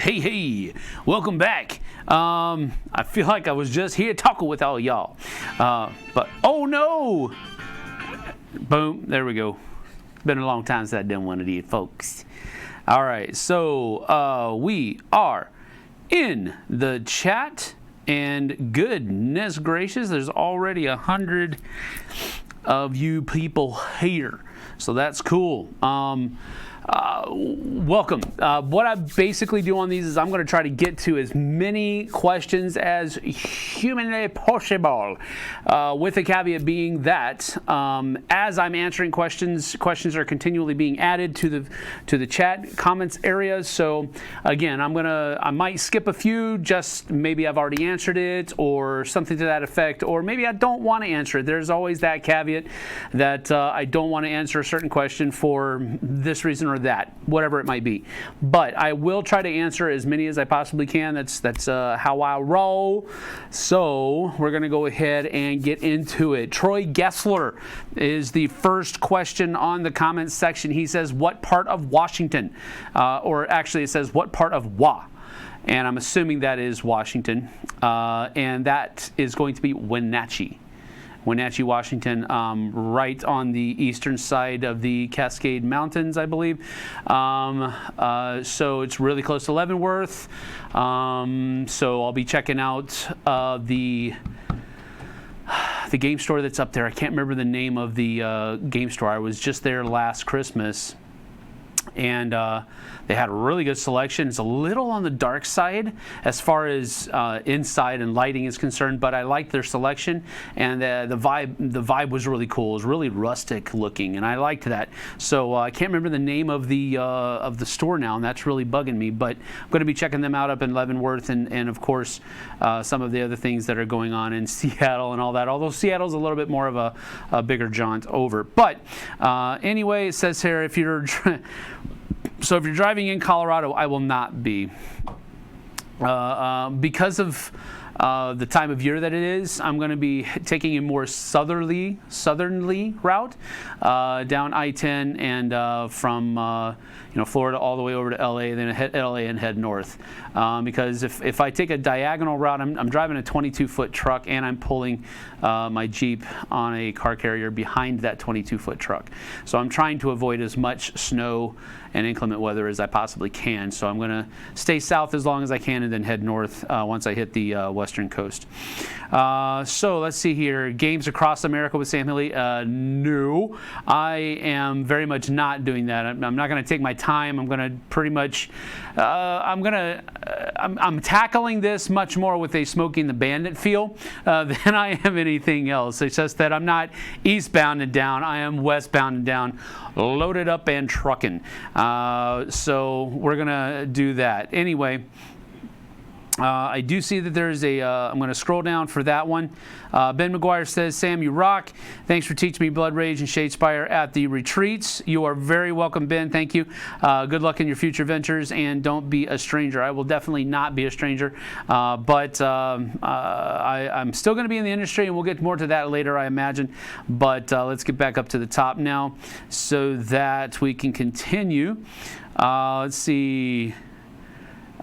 Hey, welcome back. I feel like I was just here talking with all y'all. But, oh no! Boom, there we go. Been a long time since I've done one of these, folks. All right, so we are in the chat, and goodness gracious, there's already 100 of you people here. So that's cool. Welcome. What I basically do on these is I'm going to try to get to as many questions as humanly possible, with the caveat being that as I'm answering questions are continually being added to the chat comments area. So again, I might skip a few, just maybe I've already answered it or something to that effect, or maybe I don't want to answer it. There's always that caveat that I don't want to answer a certain question for this reason or that, whatever it might be. But I will try to answer as many as I possibly can. That's how I roll. So we're going to go ahead and get into it. Troy Gessler is the first question on the comments section. He says, what part of Washington? Or actually it says, what part of Wa? And I'm assuming that is Washington. And that is going to be Wenatchee, Washington, right on the eastern side of the Cascade Mountains, I believe. So it's really close to Leavenworth. So I'll be checking out the game store that's up there. I can't remember the name of the game store. I was just there last Christmas, and they had a really good selection. It's a little on the dark side as far as inside and lighting is concerned, but I liked their selection, and the vibe was really cool. It was really rustic looking, and I liked that. So I can't remember the name of the store now, and that's really bugging me, but I'm going to be checking them out up in Leavenworth, and of course some of the other things that are going on in Seattle and all that, although Seattle's a little bit more of a bigger jaunt over. But anyway, it says here, if you're driving in Colorado, I will not be. Because of the time of year that it is, I'm going to be taking a more southerly route down I-10 and from Florida all the way over to LA, then hit LA and head north. Because if I take a diagonal route, I'm driving a 22-foot truck, and I'm pulling my Jeep on a car carrier behind that 22-foot truck. So I'm trying to avoid as much snow and inclement weather as I possibly can. So I'm going to stay south as long as I can and then head north once I hit the western coast. So let's see here. Games Across America with Sam Healey. No, I am very much not doing that. I'm not going to take my time. I'm going to pretty much, I'm tackling this much more with a Smoking the Bandit feel than I am anything else. It's just that I'm not eastbound and down. I am westbound and down, loaded up and trucking. So we're going to do that. Anyway, I do see that there's I'm going to scroll down for that one. Ben McGuire says, Sam, you rock. Thanks for teaching me Blood Rage and Shadespire at the retreats. You are very welcome, Ben. Thank you. Good luck in your future ventures, and don't be a stranger. I will definitely not be a stranger. But I'm still going to be in the industry, and we'll get more to that later, I imagine. But let's get back up to the top now so that we can continue. Let's see.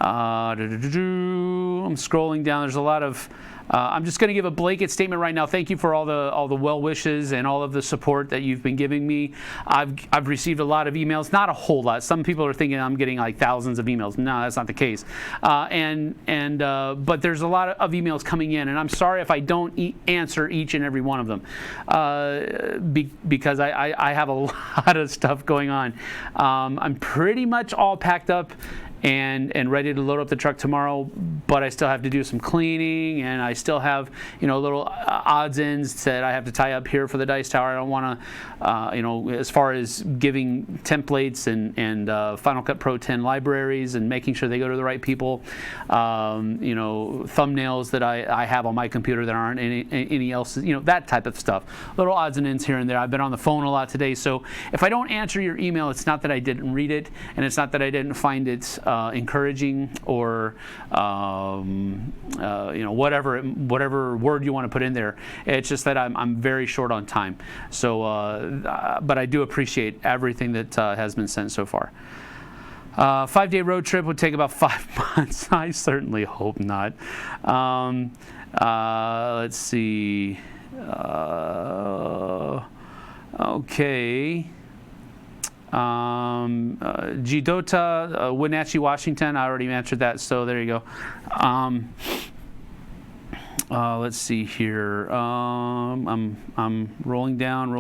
I'm scrolling down. There's a lot of. I'm just going to give a blanket statement right now. Thank you for all the well wishes and all of the support that you've been giving me. I've received a lot of emails, not a whole lot. Some people are thinking I'm getting like thousands of emails. No, that's not the case. But there's a lot of emails coming in, and I'm sorry if I don't answer each and every one of them, because I have a lot of stuff going on. I'm pretty much all packed up and ready to load up the truck tomorrow, but I still have to do some cleaning, and I still have little odds ends that I have to tie up here for the dice tower. I don't want to as far as giving templates and Final Cut Pro 10 libraries and making sure they go to the right people, thumbnails that I have on my computer that aren't any else, that type of stuff, little odds and ends here and there. I've been on the phone a lot today, so if I don't answer your email, it's not that I didn't read it, and it's not that I didn't find it encouraging or whatever word you want to put in there. It's just that I'm very short on time. So, but I do appreciate everything that has been sent so far. 5-day road trip would take about 5 months. I certainly hope not. Let's see. Okay. Gidota, Wenatchee, Washington. I already answered that, so there you go. Let's see here. I'm rolling down.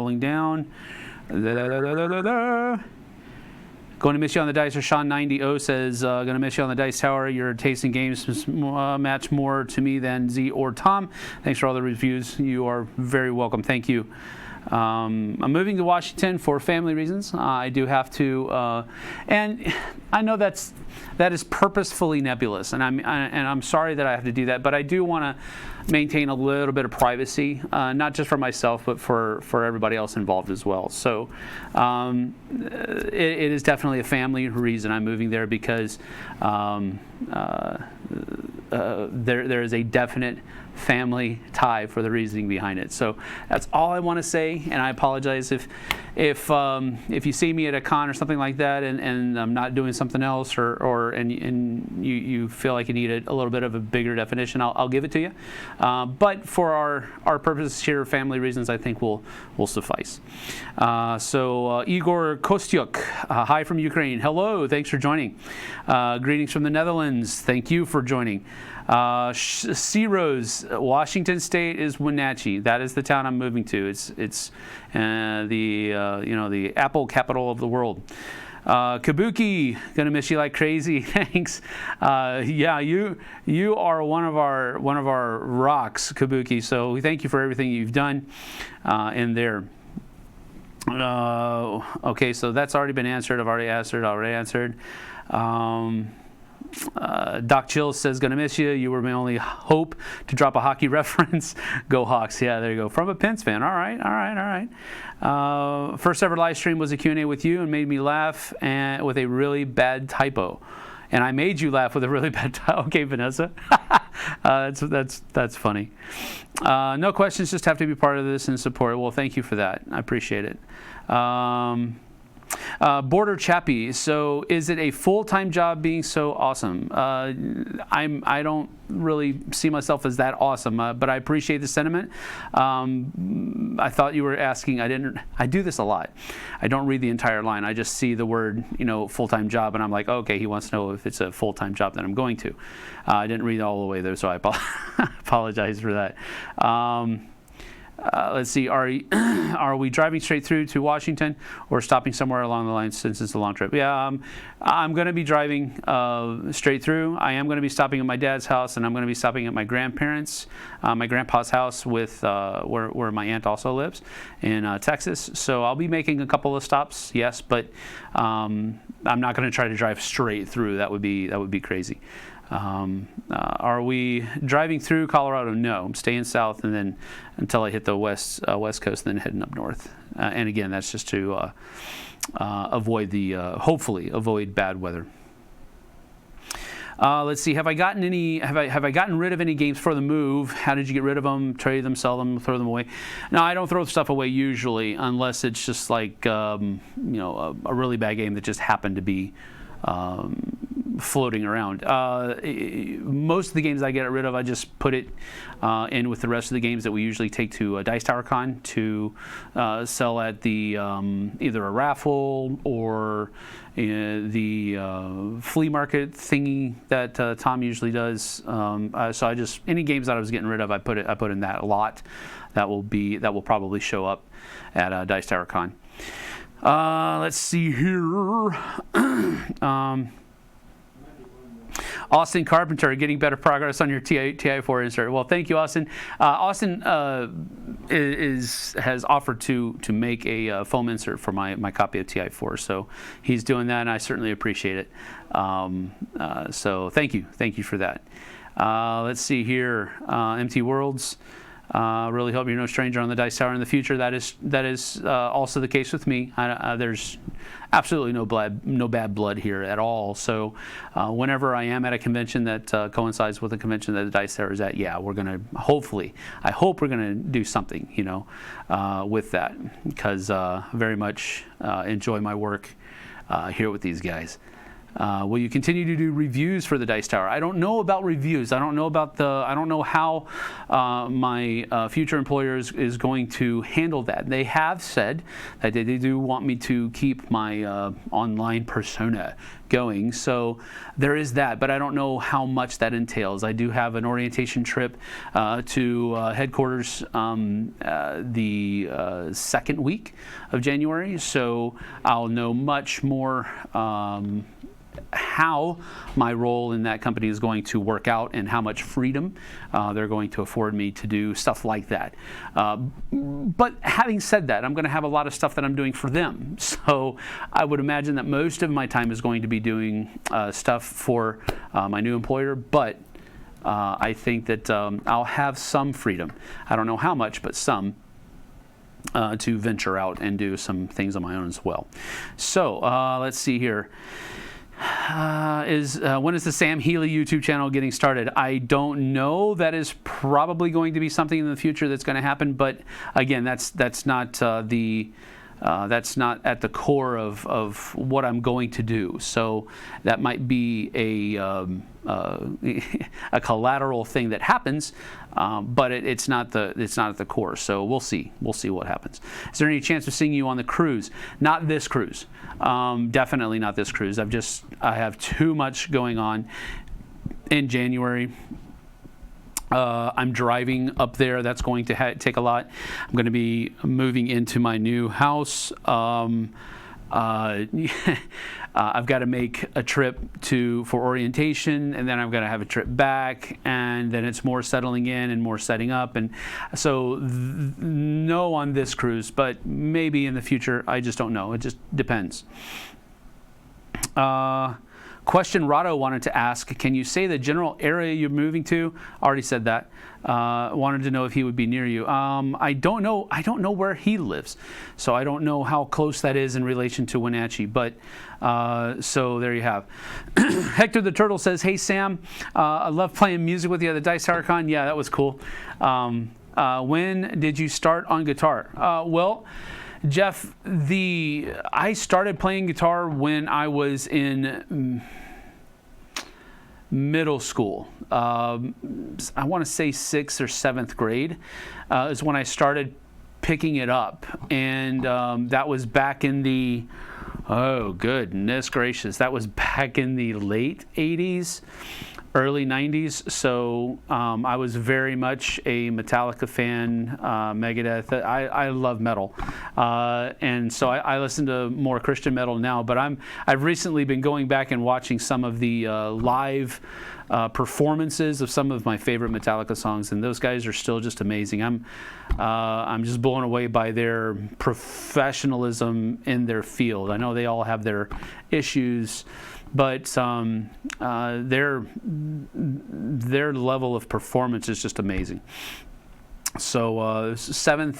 Going to miss you on the dice. Or Sean 90O says, going to miss you on the dice tower. Your taste in games match more to me than Z or Tom. Thanks for all the reviews. You are very welcome. Thank you. I'm moving to Washington for family reasons. I do have to, and I know that is purposefully nebulous, and I'm sorry that I have to do that, but I do want to maintain a little bit of privacy, not just for myself, but for everybody else involved as well. So it is definitely a family reason I'm moving there, because there is a definite family tie for the reasoning behind it. So that's all I want to say, and I apologize if you see me at a con or something like that, and I'm not doing something else, or you feel like you need a little bit of a bigger definition. I'll give it to you, but for our purposes here, family reasons, I think will suffice. So Igor Kostyuk, hi from Ukraine. Hello, thanks for joining. Greetings from the Netherlands. Thank you for joining. Sea Rose, Washington State is Wenatchee. That is the town I'm moving to. It's the Apple capital of the world. Kabuki, gonna miss you like crazy. Thanks. Yeah, you are one of our rocks, Kabuki. So we thank you for everything you've done in there. Okay, so that's already been answered. I've already answered. Doc Chill says, gonna miss you. You were my only hope to drop a hockey reference. Go Hawks. Yeah, there you go. From a Pens fan. All right. First ever live stream was a Q&A with you, and made me laugh with a really bad typo. And I made you laugh with a really bad typo. Okay, Vanessa. That's funny. No questions, just have to be part of this and support. Well, thank you for that. I appreciate it. Border Chappie. So, is it a full-time job being so awesome? I don't really see myself as that awesome, but I appreciate the sentiment. I thought you were asking. I do this a lot. I don't read the entire line. I just see the word, full-time job, and I'm like, okay, he wants to know if it's a full-time job that I'm going to. I didn't read all the way there, so I apologize for that. Let's see. Are we driving straight through to Washington, or stopping somewhere along the line since it's a long trip? Yeah, I'm going to be driving straight through. I am going to be stopping at my dad's house, and I'm going to be stopping at my grandparents, my grandpa's house with where my aunt also lives in Texas. So I'll be making a couple of stops, yes, but I'm not going to try to drive straight through. That would be crazy. Are we driving through Colorado? No, I'm staying south, and then until I hit the west coast, and then heading up north. And again, that's just to hopefully avoid bad weather. Let's see. Have I gotten rid of any games for the move? How did you get rid of them? Trade them, sell them, throw them away? No, I don't throw stuff away usually, unless it's just like a really bad game that just happened to be floating around. Most of the games I get rid of, I just put it in with the rest of the games that we usually take to Dice Tower Con to sell at the either a raffle or the flea market thingy that Tom usually does. So I just, any games that I was getting rid of, I put in that lot that will probably show up at Dice Tower Con. Let's see here. Austin Carpenter, getting better progress on your TI4 insert. Well, thank you, Austin. Austin has offered to make a foam insert for my copy of TI4, so he's doing that, and I certainly appreciate it. So thank you for that. Let's see here. MT Worlds. Really hope you're no stranger on the Dice Tower in the future. That is also the case with me. There's absolutely no bad blood here at all. So whenever I am at a convention that coincides with a convention that the Dice Tower is at, yeah, we're gonna I hope we're gonna do something, with that, because very much enjoy my work here with these guys. Will you continue to do reviews for the Dice Tower? I don't know about reviews. I don't know how my future employer is going to handle that. They have said that they do want me to keep my online persona going, so there is that, but I don't know how much that entails. I do have an orientation trip to headquarters the second week of January, so I'll know much more how my role in that company is going to work out and how much freedom they're going to afford me to do stuff like that. But having said that, I'm going to have a lot of stuff that I'm doing for them. So I would imagine that most of my time is going to be doing stuff for my new employer, but I think that I'll have some freedom. I don't know how much, but some. To venture out and do some things on my own as well. So let's see here. When is the Sam Healey YouTube channel getting started? I don't know. That is probably going to be something in the future that's going to happen. But again, that's not at the core of what I'm going to do. So that might be a collateral thing that happens, but it's not at the core. So we'll see what happens. Is there any chance of seeing you on the cruise? Not this cruise. Definitely not this cruise. I have too much going on in January. I'm driving up there. That's going to take a lot. I'm going to be moving into my new house. I've got to make a trip for orientation, and then I've got to have a trip back, and then it's more settling in and more setting up. And so no on this cruise, but maybe in the future. I just don't know. It just depends. Question Rado wanted to ask, can you say the general area you're moving to? Already said that. Wanted to know if he would be near you. I don't know where he lives, so I don't know how close that is in relation to Wenatchee, but so there you have. Hector the Turtle says, hey Sam, I love playing music with you at the Dice Tower Con. Yeah, that was cool. When did you start on guitar? Well, Jeff, I started playing guitar when I was in middle school. I want to say 6th or 7th grade is when I started picking it up, and that was back in the goodness gracious, that was back in the late 80s. Early 90s, so I was very much a Metallica fan, Megadeth. I love metal, and so I listen to more Christian metal now. But I've recently been going back and watching some of the live performances of some of my favorite Metallica songs, and those guys are still just amazing. I'm just blown away by their professionalism in their field. I know they all have their issues, but their level of performance is just amazing. So 6th and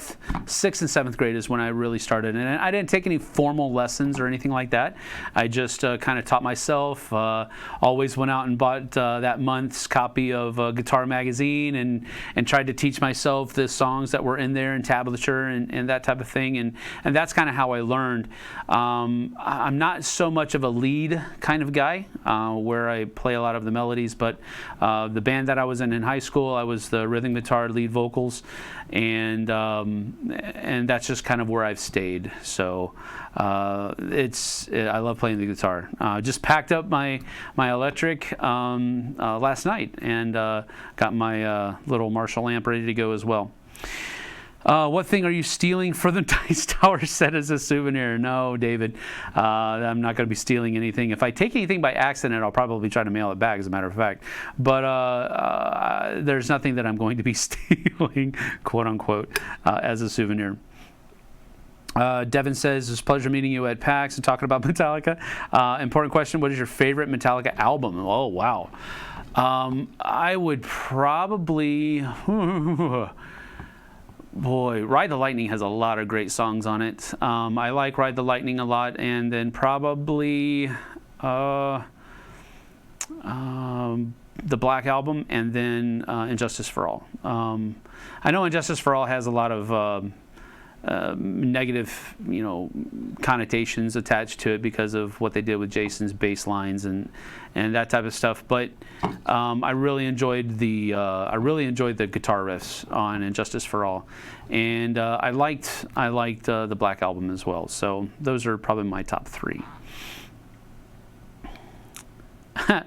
7th grade is when I really started, and I didn't take any formal lessons or anything like that. I just kind of taught myself. Always went out and bought that month's copy of Guitar Magazine and tried to teach myself the songs that were in there in tablature and that type of thing, and that's kind of how I learned. I'm not so much of a lead kind of guy where I play a lot of the melodies, but the band that I was in high school, I was the rhythm guitar lead vocals. And that's just kind of where I've stayed. So I love playing the guitar. Just packed up my electric last night and got my little Marshall amp ready to go as well. What thing are you stealing for the Dice Tower set as a souvenir? No, David, I'm not going to be stealing anything. If I take anything by accident, I'll probably try to mail it back, as a matter of fact. But there's nothing that I'm going to be stealing, quote unquote, as a souvenir. Devin says, it's a pleasure meeting you at PAX and talking about Metallica. Important question, what is your favorite Metallica album? Oh, wow. I would probably... Boy, Ride the Lightning has a lot of great songs on it. I like Ride the Lightning a lot, and then probably the Black Album, and then Injustice for All. I know Injustice for All has a lot of negative, connotations attached to it because of what they did with Jason's bass lines and that type of stuff. But I really enjoyed the guitar riffs on Injustice for All, and I liked the Black Album as well. So those are probably my top 3.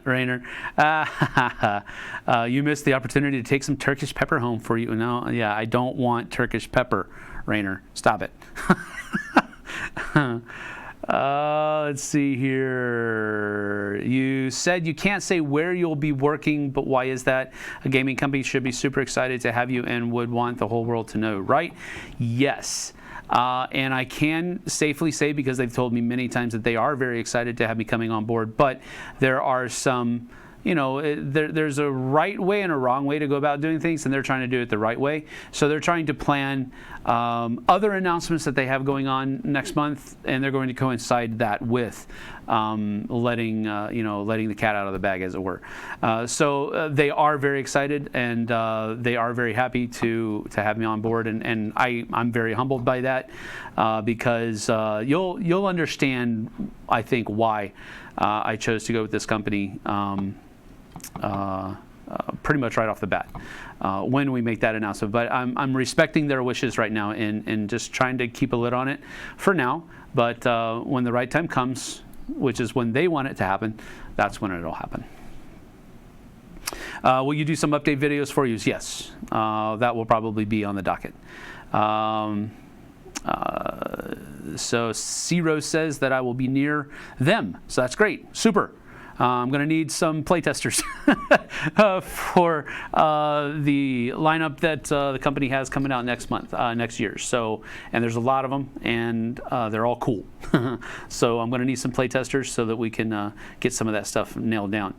Rainer, you missed the opportunity to take some Turkish pepper home for you. No, yeah, I don't want Turkish pepper, Rainer. Stop it. Let's see here. You said you can't say where you'll be working, but why is that? A gaming company should be super excited to have you and would want the whole world to know, right? Yes. And I can safely say, because they've told me many times, that they are very excited to have me coming on board, but there are some, there's a right way and a wrong way to go about doing things, and they're trying to do it the right way. So they're trying to plan other announcements that they have going on next month, and they're going to coincide that with letting the cat out of the bag, as it were. So they are very excited, and they are very happy to have me on board, and I'm very humbled by that, because you'll understand, I think, why I chose to go with this company. Pretty much right off the bat when we make that announcement. But I'm respecting their wishes right now and just trying to keep a lid on it for now. But when the right time comes, which is when they want it to happen, that's when it'll happen. Will you do some update videos for use? Yes, that will probably be on the docket. So Zero says that I will be near them. So that's great. Super. I'm going to need some playtesters for the lineup that the company has coming out next year. So, and there's a lot of them, and they're all cool. So I'm going to need some playtesters so that we can get some of that stuff nailed down.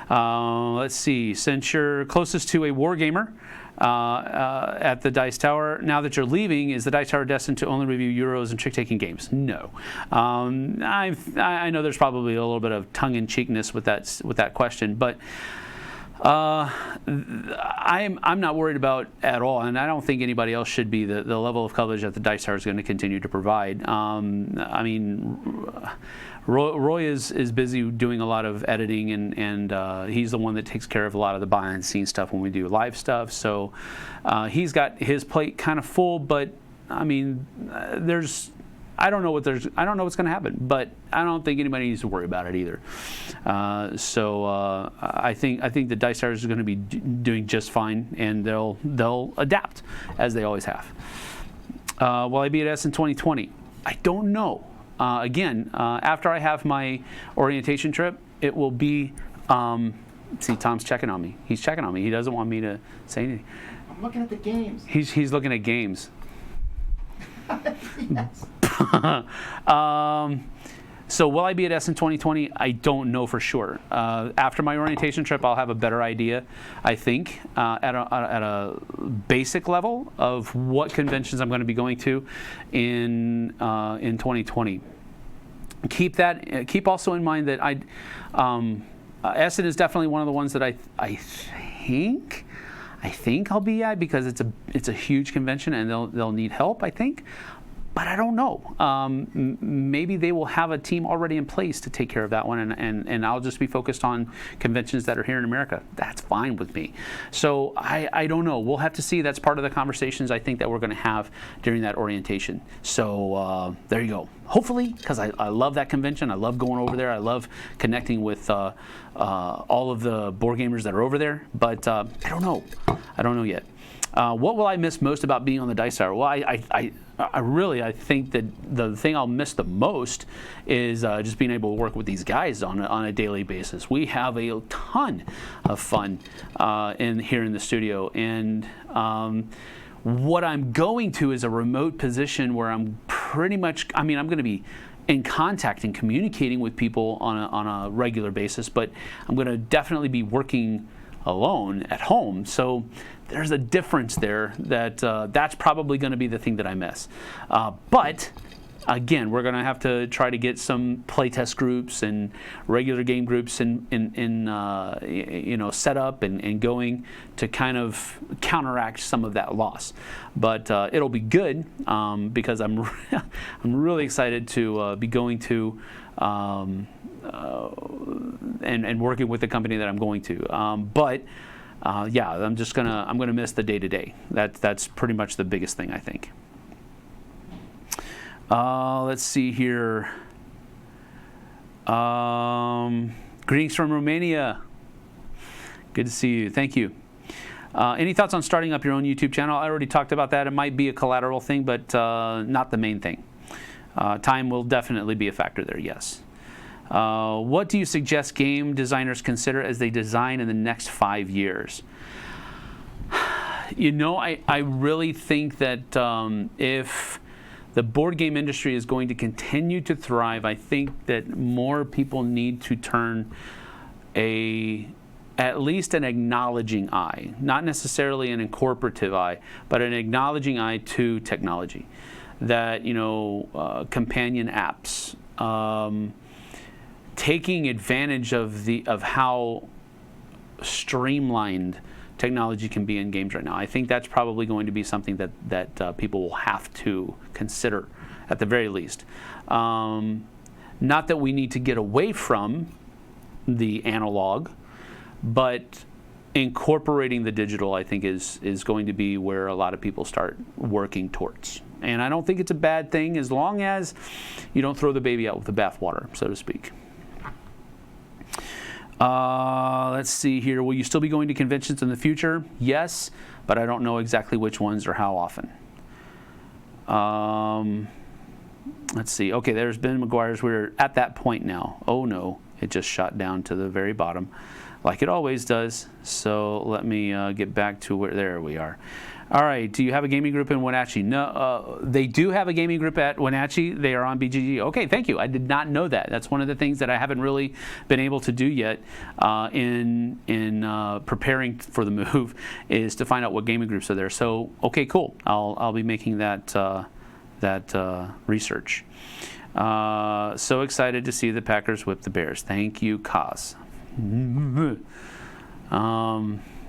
Let's see. Since you're closest to a wargamer at the Dice Tower, now that you're leaving, is the Dice Tower destined to only review Euros and trick-taking games? No. I know there's probably a little bit of tongue-in-cheekness with that question, but I'm not worried about at all, and I don't think anybody else should be. The level of coverage that the Dice Tower is going to continue to provide. I mean, Roy is busy doing a lot of editing, and he's the one that takes care of a lot of the behind-the-scenes stuff when we do live stuff. So he's got his plate kind of full, but I mean, I don't know what's going to happen, but I don't think anybody needs to worry about it either. So I think the Dice Tower is going to be doing just fine, and they'll adapt as they always have. Will I be at S in 2020? I don't know. Again, after I have my orientation trip, it will be. See, Tom's checking on me. He's checking on me. He doesn't want me to say anything. I'm looking at the games. He's looking at games. Yes. So will I be at S in 2020? I don't know for sure. After my orientation trip, I'll have a better idea, I think, at a basic level of what conventions I'm going to be going to in 2020. Keep also in mind that Essen is definitely one of the ones that I think I'll be at, because it's a huge convention and they'll need help, I think. But I don't know. Maybe they will have a team already in place to take care of that one, and I'll just be focused on conventions that are here in America. That's fine with me. So I don't know. We'll have to see. That's part of the conversations I think that we're going to have during that orientation. So there you go. Hopefully, because I love that convention. I love going over there. I love connecting with all of the board gamers that are over there. But I don't know. I don't know yet. What will I miss most about being on the Dice Tower? Well, I think that the thing I'll miss the most is just being able to work with these guys on a daily basis. We have a ton of fun here in the studio, and what I'm going to is a remote position where I'm pretty much, I'm going to be in contact and communicating with people on a regular basis, but I'm going to definitely be working alone at home. So there's a difference there that's probably going to be the thing that I miss. But Again, we're going to have to try to get some playtest groups and regular game groups in set up and going to kind of counteract some of that loss. But it'll be good because I'm really excited to be going to and working with the company that I'm going to. I'm gonna miss the day-to-day. That's pretty much the biggest thing, I think. Let's see here. Greetings from Romania. Good to see you. Thank you. Any thoughts on starting up your own YouTube channel? I already talked about that. It might be a collateral thing, but not the main thing. Time will definitely be a factor there, yes. What do you suggest game designers consider as they design in the next 5 years? I really think that if the board game industry is going to continue to thrive, I think that more people need to turn at least an acknowledging eye, not necessarily an incorporative eye, but an acknowledging eye to technology. That, companion apps, taking advantage of how streamlined technology can be in games right now. I think that's probably going to be something that people will have to consider at the very least. Not that we need to get away from the analog, but incorporating the digital, I think, is going to be where a lot of people start working towards. And I don't think it's a bad thing as long as you don't throw the baby out with the bathwater, so to speak. Let's see here. Will you still be going to conventions in the future? Yes, but I don't know exactly which ones or how often. Let's see. Okay, there's Ben McGuire's. We're at that point now. Oh no, it just shot down to the very bottom, like it always does. So let me get back to where. There we are. All right. Do you have a gaming group in Wenatchee? No, they do have a gaming group at Wenatchee. They are on BGG. Okay, thank you. I did not know that. That's one of the things that I haven't really been able to do yet in preparing for the move, is to find out what gaming groups are there. So, okay, cool. I'll be making that research. So excited to see the Packers whip the Bears. Thank you, Kaz.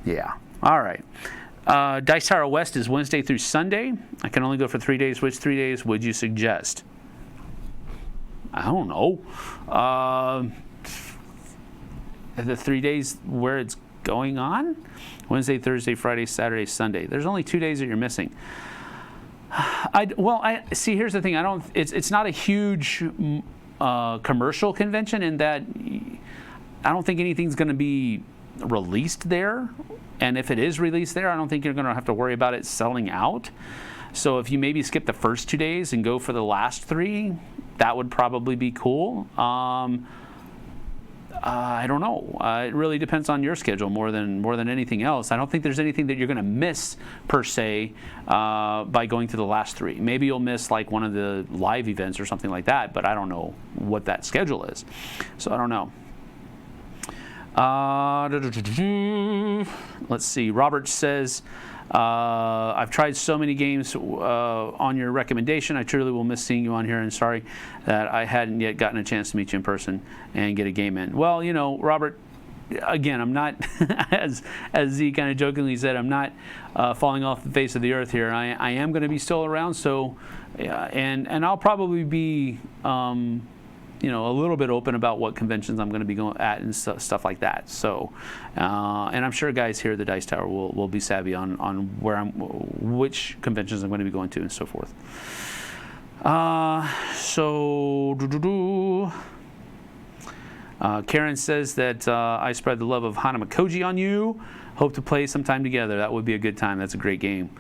Yeah. All right. Dice Tower West is Wednesday through Sunday. I can only go for 3 days. Which 3 days would you suggest? I don't know. The 3 days where it's going on? Wednesday, Thursday, Friday, Saturday, Sunday. There's only 2 days that you're missing. I see. Here's the thing. It's not a huge commercial convention in that I don't think anything's going to be released there. And if it is released there, I don't think you're going to have to worry about it selling out. So if you maybe skip the first 2 days and go for the last 3, that would probably be cool. I don't know. It really depends on your schedule more than anything else. I don't think there's anything that you're going to miss per se by going to the last 3. Maybe you'll miss like one of the live events or something like that, but I don't know what that schedule is. So I don't know. Let's see. Robert says, I've tried so many games on your recommendation. I truly will miss seeing you on here, and sorry that I hadn't yet gotten a chance to meet you in person and get a game in. Well, Robert, again, I'm not, as Z kind of jokingly said, I'm not falling off the face of the earth here. I am going to be still around, so, and I'll probably be, a little bit open about what conventions I'm going to be going at and stuff like that. So, and I'm sure guys here at the Dice Tower will be savvy on which conventions I'm going to be going to and so forth. Karen says that I spread the love of Hanamakoji on you. Hope to play sometime together. That would be a good time. That's a great game.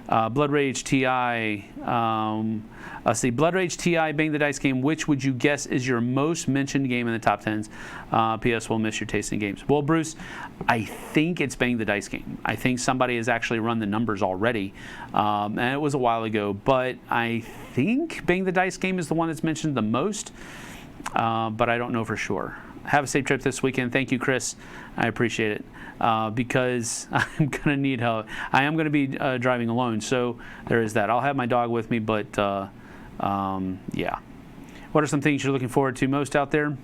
Blood Rage TI. Blood Rage TI, Bang the Dice game. Which would you guess is your most mentioned game in the top 10s? P.S. We'll miss your taste in games. Well, Bruce, I think it's Bang the Dice game. I think somebody has actually run the numbers already, and it was a while ago. But I think Bang the Dice game is the one that's mentioned the most, but I don't know for sure. Have a safe trip this weekend. Thank you, Chris. I appreciate it. Because I'm going to need help. I am going to be driving alone, so there is that. I'll have my dog with me, but Yeah. What are some things you're looking forward to most out there?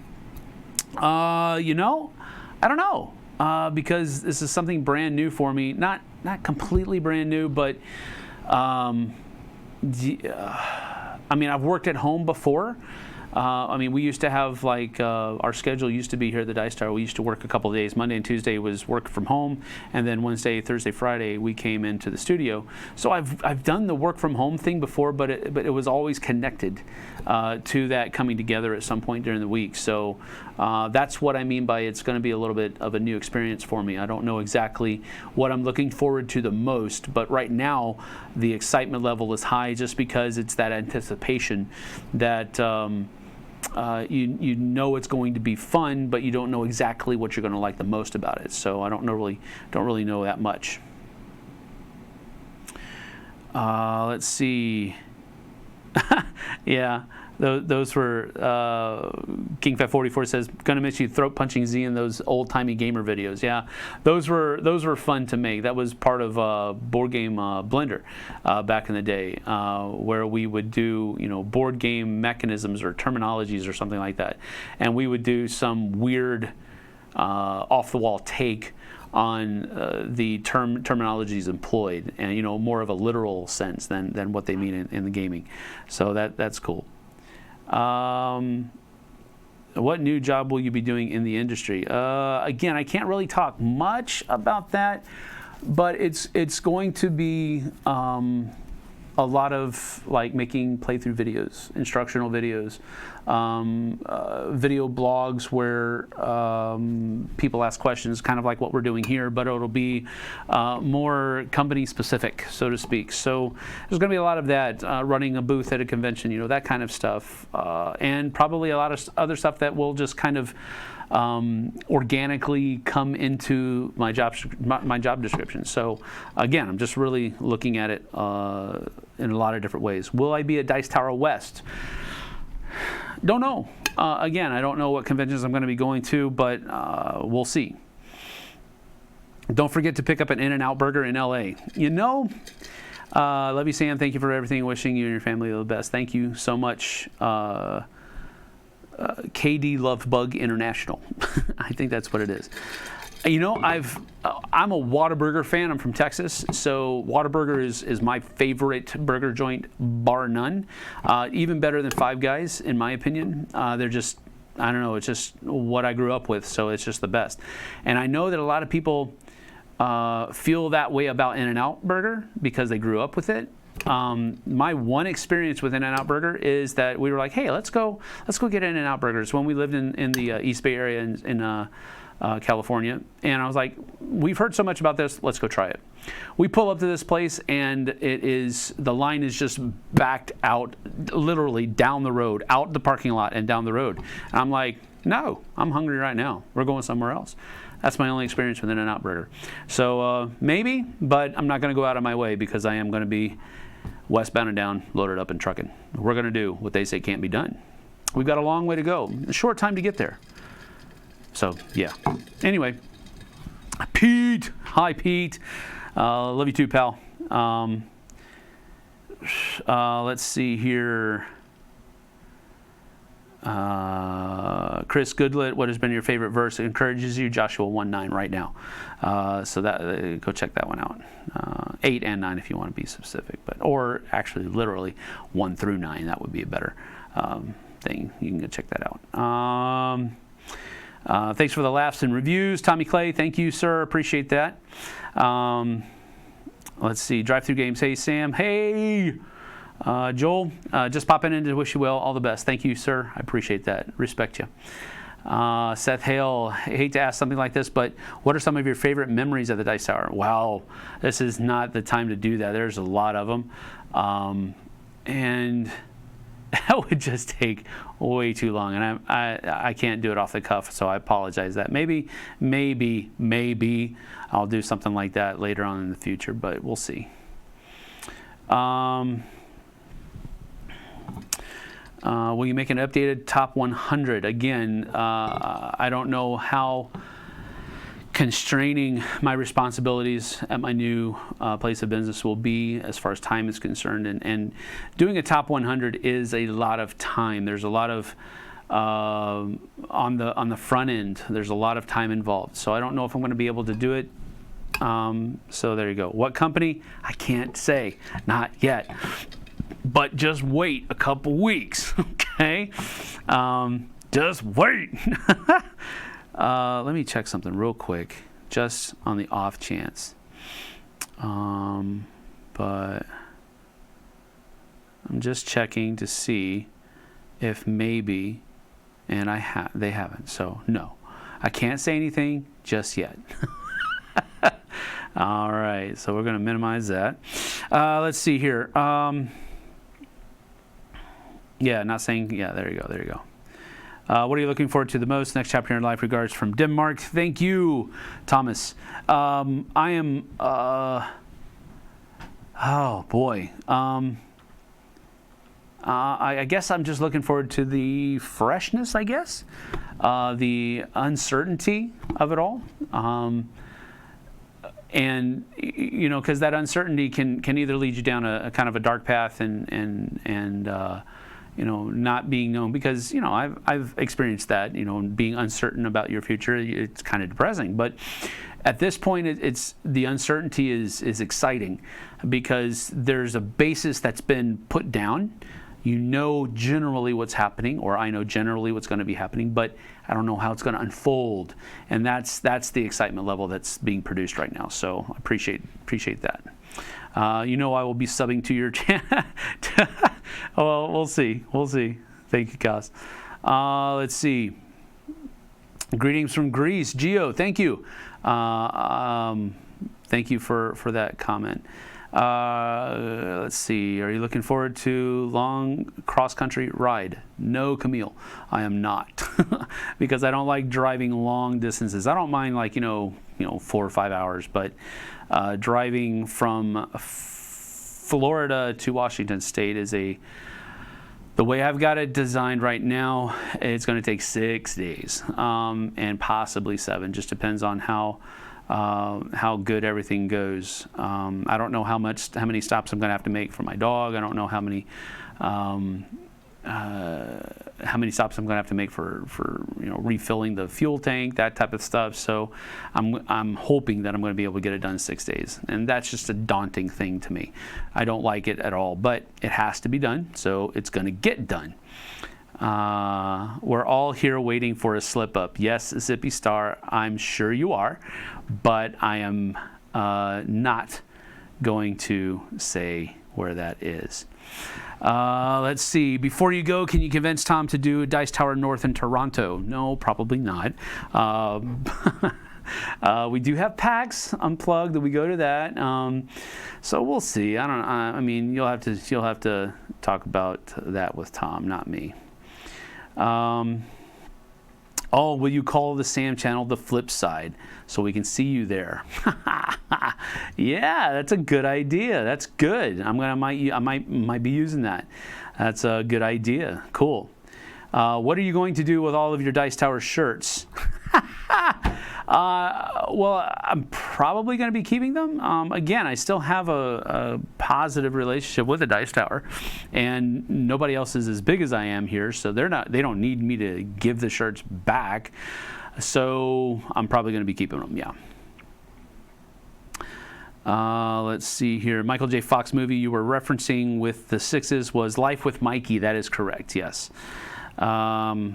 I don't know, because this is something brand new for me. Not completely brand new, but I've worked at home before. We used to have our schedule used to be here at the Dice Tower. We used to work a couple of days. Monday and Tuesday was work from home, and then Wednesday, Thursday, Friday we came into the studio. So I've done the work from home thing before, but it was always connected to that coming together at some point during the week. So that's what I mean by it's going to be a little bit of a new experience for me. I don't know exactly what I'm looking forward to the most, but right now the excitement level is high just because it's that anticipation that you know it's going to be fun, but you don't know exactly what you're going to like the most about it. So I don't really know that much. Let's see. Yeah, those were King544 says gonna miss you throat punching Z in those old timey gamer videos. Yeah, those were fun to make. That was part of Board Game Blender back in the day, where we would do board game mechanisms or terminologies or something like that, and we would do some weird off the wall take on the terminologies employed, and more of a literal sense than what they mean in the gaming. So that's cool. What new job will you be doing in the industry? Again, I can't really talk much about that, but it's going to be a lot of making playthrough videos, instructional videos, video blogs where people ask questions, kind of like what we're doing here, but it'll be more company specific, so to speak. So there's going to be a lot of that, running a booth at a convention, that kind of stuff, and probably a lot of other stuff that will just kind of organically come into my job description. So again, I'm just really looking at it in a lot of different ways. Will I be at Dice Tower West? Don't know. Again, I don't know what conventions I'm going to be going to, but we'll see. Don't forget to pick up an In-N-Out burger in LA. Love you, Sam. Thank you for everything. Wishing you and your family the best. Thank you so much. KD Love Bug International. I think that's what it is. I'm a Whataburger fan. I'm from Texas, so Whataburger is my favorite burger joint, bar none. Even better than Five Guys, in my opinion. They're just, I don't know, it's just what I grew up with, so it's just the best. And I know that a lot of people feel that way about In-N-Out Burger because they grew up with it. My one experience with In-N-Out Burger is that we were like, hey, let's go get In-N-Out Burgers when we lived in the East Bay area in California. And I was like, we've heard so much about this, let's go try it. We pull up to this place, and the line is just backed out, literally down the road, out the parking lot and down the road. And I'm like, no, I'm hungry right now. We're going somewhere else. That's my only experience with In-N-Out Burger. So maybe, but I'm not going to go out of my way because I am going to be westbound and down, loaded up and trucking. We're going to do what they say can't be done. We've got a long way to go. A short time to get there. So, yeah. Anyway, Pete. Hi, Pete. Love you too, pal. Let's see here. Chris Goodlet, what has been your favorite verse? It encourages you, Joshua 1:9 right now. So that go check that one out. 8 and 9 if you want to be specific, or actually literally 1 through 9. That would be a better thing. You can go check that out. Thanks for the laughs and reviews, Tommy Clay. Thank you, sir. Appreciate that. Let's see. Drive Through Games. Hey, Sam. Hey. Joel, just popping in to wish you well, all the best. Thank you, sir. I appreciate that. Respect you. Seth Hale, I hate to ask something like this, but what are some of your favorite memories of the Dice Tower? Wow, this is not the time to do that. There's a lot of them. And that would just take way too long, and I can't do it off the cuff, so I apologize that. Maybe I'll do something like that later on in the future, but we'll see. Will you make an updated top 100? Again, I don't know how constraining my responsibilities at my new place of business will be as far as time is concerned. And doing a top 100 is a lot of time. There's a lot of on the front end. There's a lot of time involved. So I don't know if I'm going to be able to do it. So there you go. What company? I can't say. Not yet. But just wait a couple weeks. Okay? Just wait. Let me check something real quick, just on the off chance. But I'm just checking to see if maybe, and they haven't. So no, I can't say anything just yet. All right, so we're going to minimize that. Let's see here. Yeah, not saying. Yeah, there you go. There you go. What are you looking forward to the most? Next chapter in your life. Regards from Denmark. Thank you, Thomas. I am. Oh boy. I guess I'm just looking forward to the freshness. I guess the uncertainty of it all. And you know, because that uncertainty can either lead you down a kind of a dark path and you know, not being known, because you know I've experienced that, you know, being uncertain about your future. It's kind of depressing, but at this point it's the uncertainty is exciting, because there's a basis that's been put down. You know generally what's happening, or I know generally what's going to be happening, but I don't know how it's going to unfold, and that's the excitement level that's being produced right now. So I appreciate that. You know, I will be subbing to your channel. Well, we'll see. Thank you, Kaz. Let's see. Greetings from Greece, Gio. Thank you. Thank you for that comment. Let's see. Are you looking forward to long cross-country ride? No, Camille, I am not, because I don't like driving long distances. I don't mind, like, you know 4 or 5 hours, but driving from Florida to Washington State is the way I've got it designed right now. It's going to take 6 days, and possibly 7. Just depends on how good everything goes. I don't know how many stops I'm going to have to make for my dog. I don't know how many stops I'm going to have to make for refilling the fuel tank, that type of stuff. So I'm hoping that I'm going to be able to get it done in 6 days, and that's just a daunting thing to me. I don't like it at all, but it has to be done, so it's going to get done. We're all here waiting for a slip up. Yes, Zippy Star, I'm sure you are, but I am not going to say where that is. Let's see. Before you go, can you convince Tom to do Dice Tower North in Toronto? No, probably not. We do have PAX Unplugged. We go to that. So we'll see. I mean, you'll have to talk about that with Tom, not me. Oh, will you call the Sam channel the flip side so we can see you there? Yeah, that's a good idea. That's good. I might be using that. That's a good idea. Cool. What are you going to do with all of your Dice Tower shirts? Well, I'm probably going to be keeping them. Again, I still have a positive relationship with the Dice Tower, and nobody else is as big as I am here, so they don't need me to give the shirts back. So I'm probably going to be keeping them. Yeah. Let's see here. Michael J. Fox movie you were referencing with the 6s was Life with Mikey. That is correct. Yes. Let's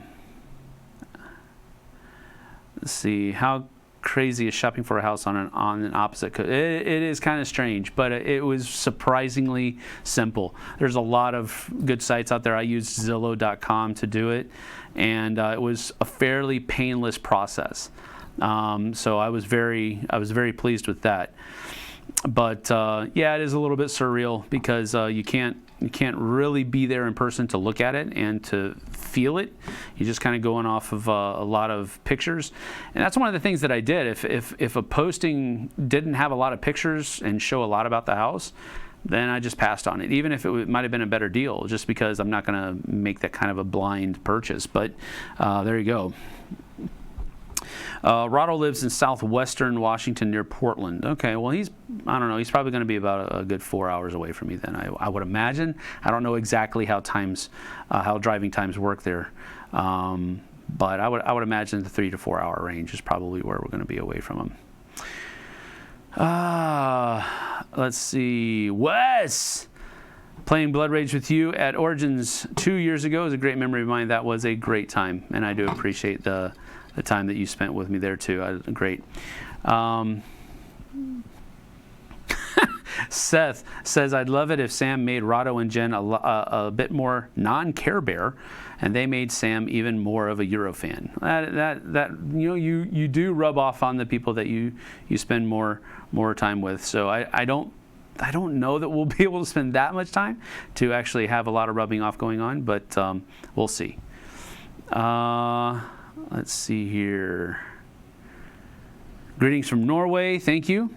see. How crazy is shopping for a house on an opposite coast? It is kind of strange, but it was surprisingly simple. There's a lot of good sites out there. I used Zillow.com to do it, and it was a fairly painless process. So I was very pleased with that. But yeah, it is a little bit surreal, because you can't really be there in person to look at it and to feel it. You're just kind of going off of a lot of pictures, and that's one of the things that I did. If a posting didn't have a lot of pictures and show a lot about the house, then I just passed on it, even if it might have been a better deal, just because I'm not going to make that kind of a blind purchase. But there you go. Rado lives in southwestern Washington near Portland. Okay, well, I don't know, he's probably going to be about a good 4 hours away from me then, I would imagine. I don't know exactly how driving times work there. But I would imagine the 3 to 4 hour range is probably where we're going to be away from him. Let's see. Wes! Playing Blood Rage with you at Origins 2 years ago is a great memory of mine. That was a great time, and I do appreciate the time that you spent with me there too. Great. Seth says, I'd love it if Sam made Rado and Jen a bit more non-Care Bear, and they made Sam even more of a Euro fan. That you do rub off on the people that you spend more time with. So I don't know that we'll be able to spend that much time to actually have a lot of rubbing off going on, but we'll see. Let's see here. Greetings from Norway. Thank you.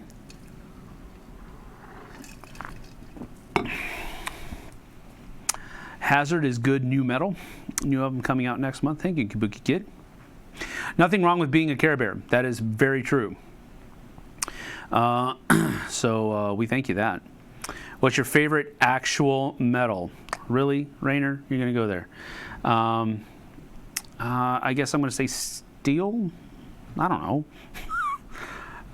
Hazard is good new metal. New album coming out next month. Thank you, Kabuki Kid. Nothing wrong with being a Care Bear. That is very true. So we thank you that. What's your favorite actual metal? Really, Rainer? You're going to go there. I guess I'm going to say steel? I don't know.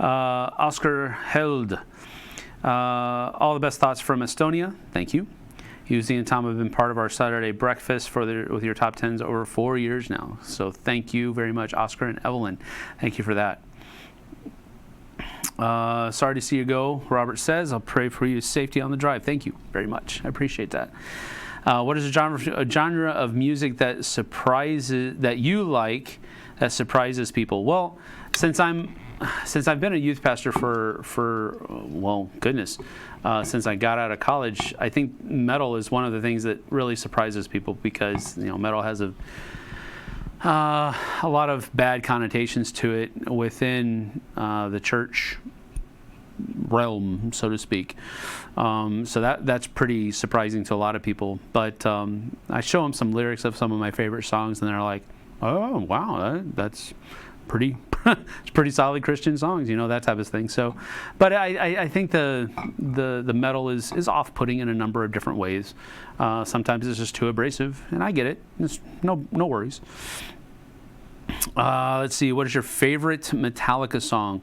Oscar Held. All the best thoughts from Estonia. Thank you. Husey and Tom have been part of our Saturday breakfast with your top 10s over 4 years now. So thank you very much, Oscar and Evelyn. Thank you for that. Sorry to see you go, Robert says. I'll pray for you safety on the drive. Thank you very much. I appreciate that. What is a genre of music that you like that surprises people? Well, since I've been a youth pastor since I got out of college, I think metal is one of the things that really surprises people because metal has a lot of bad connotations to it within the church realm, so to speak. So that's pretty surprising to a lot of people. But I show them some lyrics of some of my favorite songs, and they're like, "Oh, wow, that's pretty." It's pretty solid Christian songs, that type of thing. So, but I think the metal is off-putting in a number of different ways. Sometimes it's just too abrasive, and I get it. It's no worries. Let's see. What is your favorite Metallica song?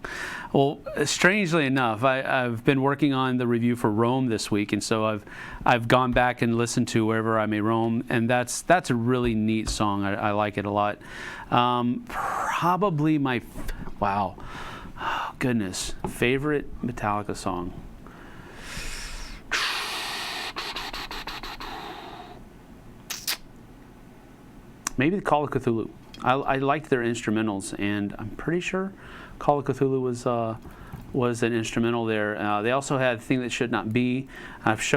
Well, strangely enough, I've been working on the review for Rome this week, and so I've gone back and listened to Wherever I May Roam, and that's a really neat song. I like it a lot. Probably my favorite Metallica song. Maybe the Call of Cthulhu. I liked their instrumentals, and I'm pretty sure Call of Cthulhu was an instrumental there. They also had Thing That Should Not Be. I've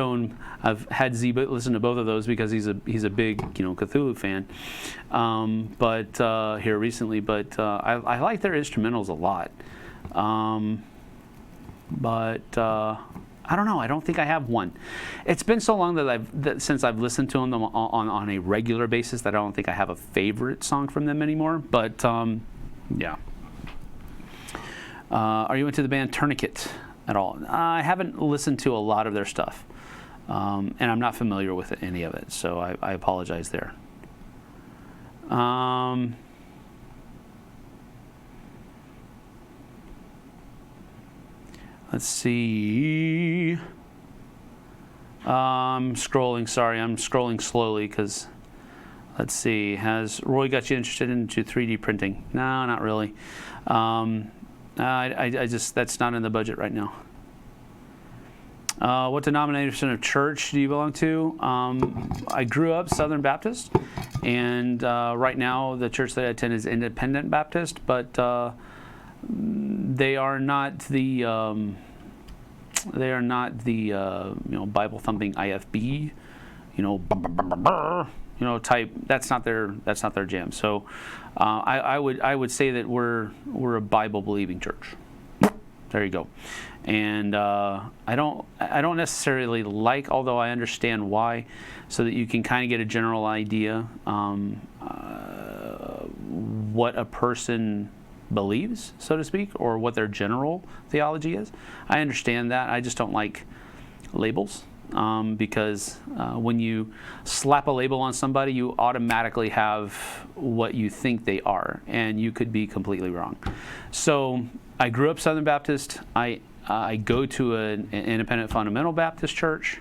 had Z listen to both of those because he's a big Cthulhu fan. But here recently, I like their instrumentals a lot. I don't know. I don't think I have one. It's been so long since I've listened to them on a regular basis that I don't think I have a favorite song from them anymore. But yeah. Are you into the band Tourniquet at all? I haven't listened to a lot of their stuff, and I'm not familiar with any of it, so I apologize there. Let's see. I'm scrolling. Sorry, I'm scrolling slowly because, let's see. Has Roy got you interested into 3D printing? No, not really. I just, that's not in the budget right now. What denomination of church do you belong to? I grew up Southern Baptist, and right now the church that I attend is Independent Baptist, but they are not the Bible thumping IFB, type. That's not their jam. So I would say that we're a Bible believing church. There you go. And I don't necessarily like, although I understand why, so that you can kind of get a general idea what a person believes, so to speak, or what their general theology is. I understand that. I just don't like labels. Because when you slap a label on somebody, you automatically have what you think they are, and you could be completely wrong. So I grew up Southern Baptist. I go to an independent fundamental Baptist church,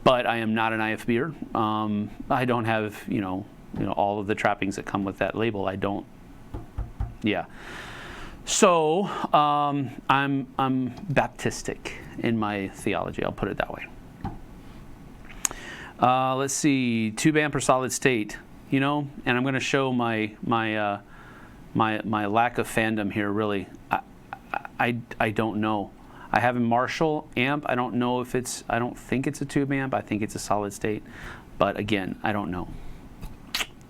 but I am not an IFB'er. I don't have all of the trappings that come with that label. I don't. Yeah. So I'm Baptistic in my theology. I'll put it that way. Let's see, tube amp or solid state, and I'm going to show my lack of fandom here. Really, I don't know. I have a Marshall amp. I don't know if I don't think it's a tube amp. I think it's a solid state, but again, I don't know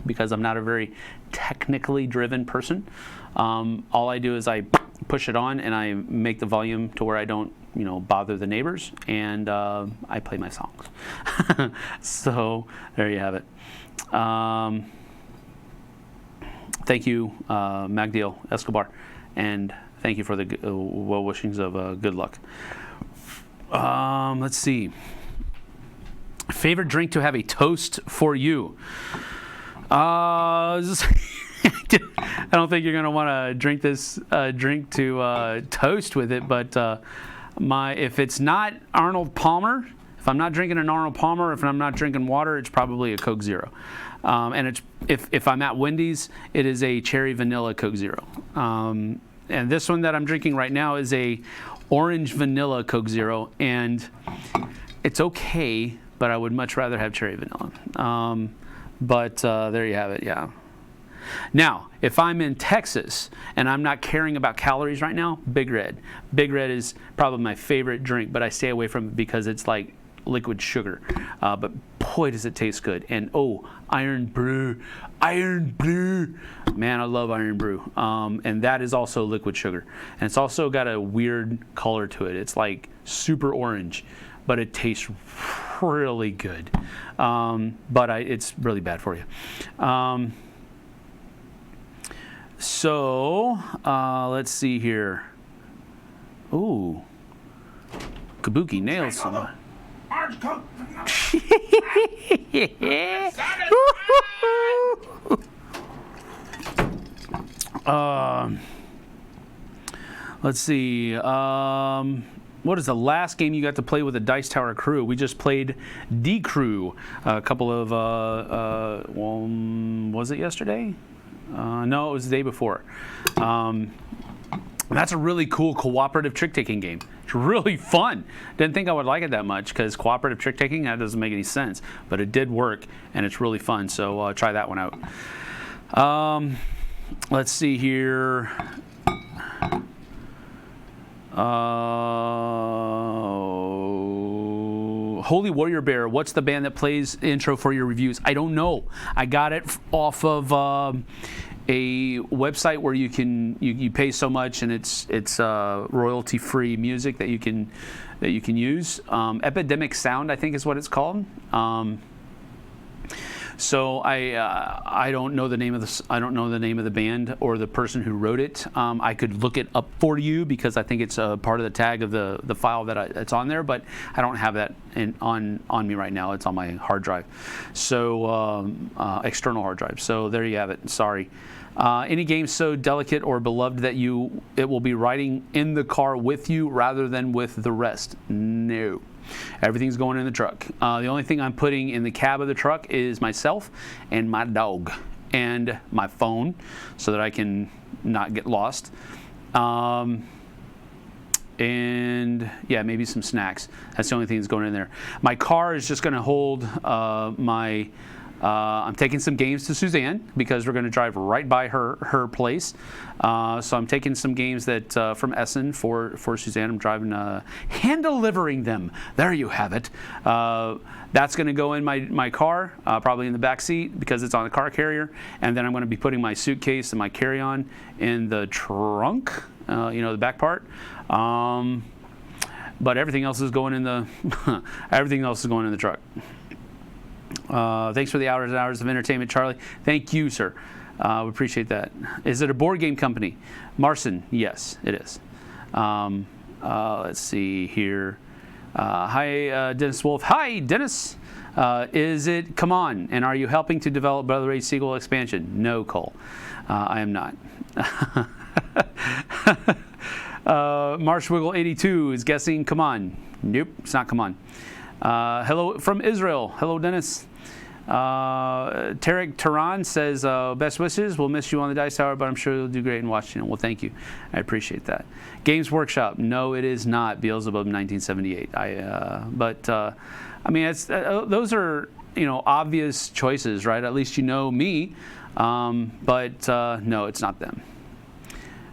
because I'm not a very technically driven person. All I do is I push it on and I make the volume to where I don't, bother the neighbors, and I play my songs. So there you have it. Thank you, Magdiel Escobar, and thank you for the well wishings of good luck. Let's see. Favorite drink to have a toast for you? I don't think you're going to want to drink this drink to toast with it, but if it's not Arnold Palmer, if I'm not drinking an Arnold Palmer, if I'm not drinking water, it's probably a Coke Zero. And it's if I'm at Wendy's, it is a cherry vanilla Coke Zero. And this one that I'm drinking right now is a orange vanilla Coke Zero, and it's okay, but I would much rather have cherry vanilla. But there you have it, yeah. Now, if I'm in Texas and I'm not caring about calories right now, Big Red. Big Red is probably my favorite drink, but I stay away from it because it's like liquid sugar. But boy, does it taste good. And Iron Brew. Man, I love Iron Brew. And that is also liquid sugar. And it's also got a weird color to it. It's like super orange, but it tastes really good. But it's really bad for you. So, let's see here. Ooh. Kabuki nailed someone. Let's see. What is the last game you got to play with the Dice Tower crew? We just played D Crew a couple of, was it yesterday? No, it was the day before. That's a really cool cooperative trick-taking game. It's really fun. Didn't think I would like it that much because cooperative trick-taking, that doesn't make any sense. But it did work, and it's really fun. So try that one out. Let's see here. Holy Warrior Bear, what's the band that plays intro for your reviews? I don't know. I got it off of a website where you pay so much and it's royalty-free music that you can use. Epidemic Sound, I think, is what it's called. So I don't know the name of the band or the person who wrote it. I could look it up for you because I think it's a part of the tag of the file that it's on there, but I don't have that on me right now. It's on my hard drive, so external hard drive. So there you have it. Sorry. Any game so delicate or beloved that it will be riding in the car with you rather than with the rest? No. Everything's going in the truck. The only thing I'm putting in the cab of the truck is myself and my dog and my phone so that I can not get lost. And yeah, maybe some snacks. That's the only thing that's going in there. My car is just going to hold I'm taking some games to Suzanne because we're going to drive right by her place. So I'm taking some games that from Essen for Suzanne. I'm driving, hand-delivering them. There you have it. That's going to go in my car, probably in the back seat because it's on the car carrier. And then I'm going to be putting my suitcase and my carry-on in the trunk, the back part. But everything else is going in the truck. Thanks for the hours and hours of entertainment, Charlie. Thank you, sir. We appreciate that. Is it a board game company? Marson, yes, it is. Let's see here. Hi, Dennis Wolf. Hi, Dennis. Is it Come On? And are you helping to develop Brother Race sequel expansion? No, Cole. I am not. Marshwiggle82 is guessing Come On. Nope, it's not Come On. Hello from Israel. Hello, Dennis. Tarek Tehran says, best wishes. We'll miss you on the Dice Tower, but I'm sure you'll do great in Washington. Well, thank you. I appreciate that. Games Workshop. No, it is not Beelzebub 1978. I mean, those are, obvious choices, right? At least you know me. But no, it's not them.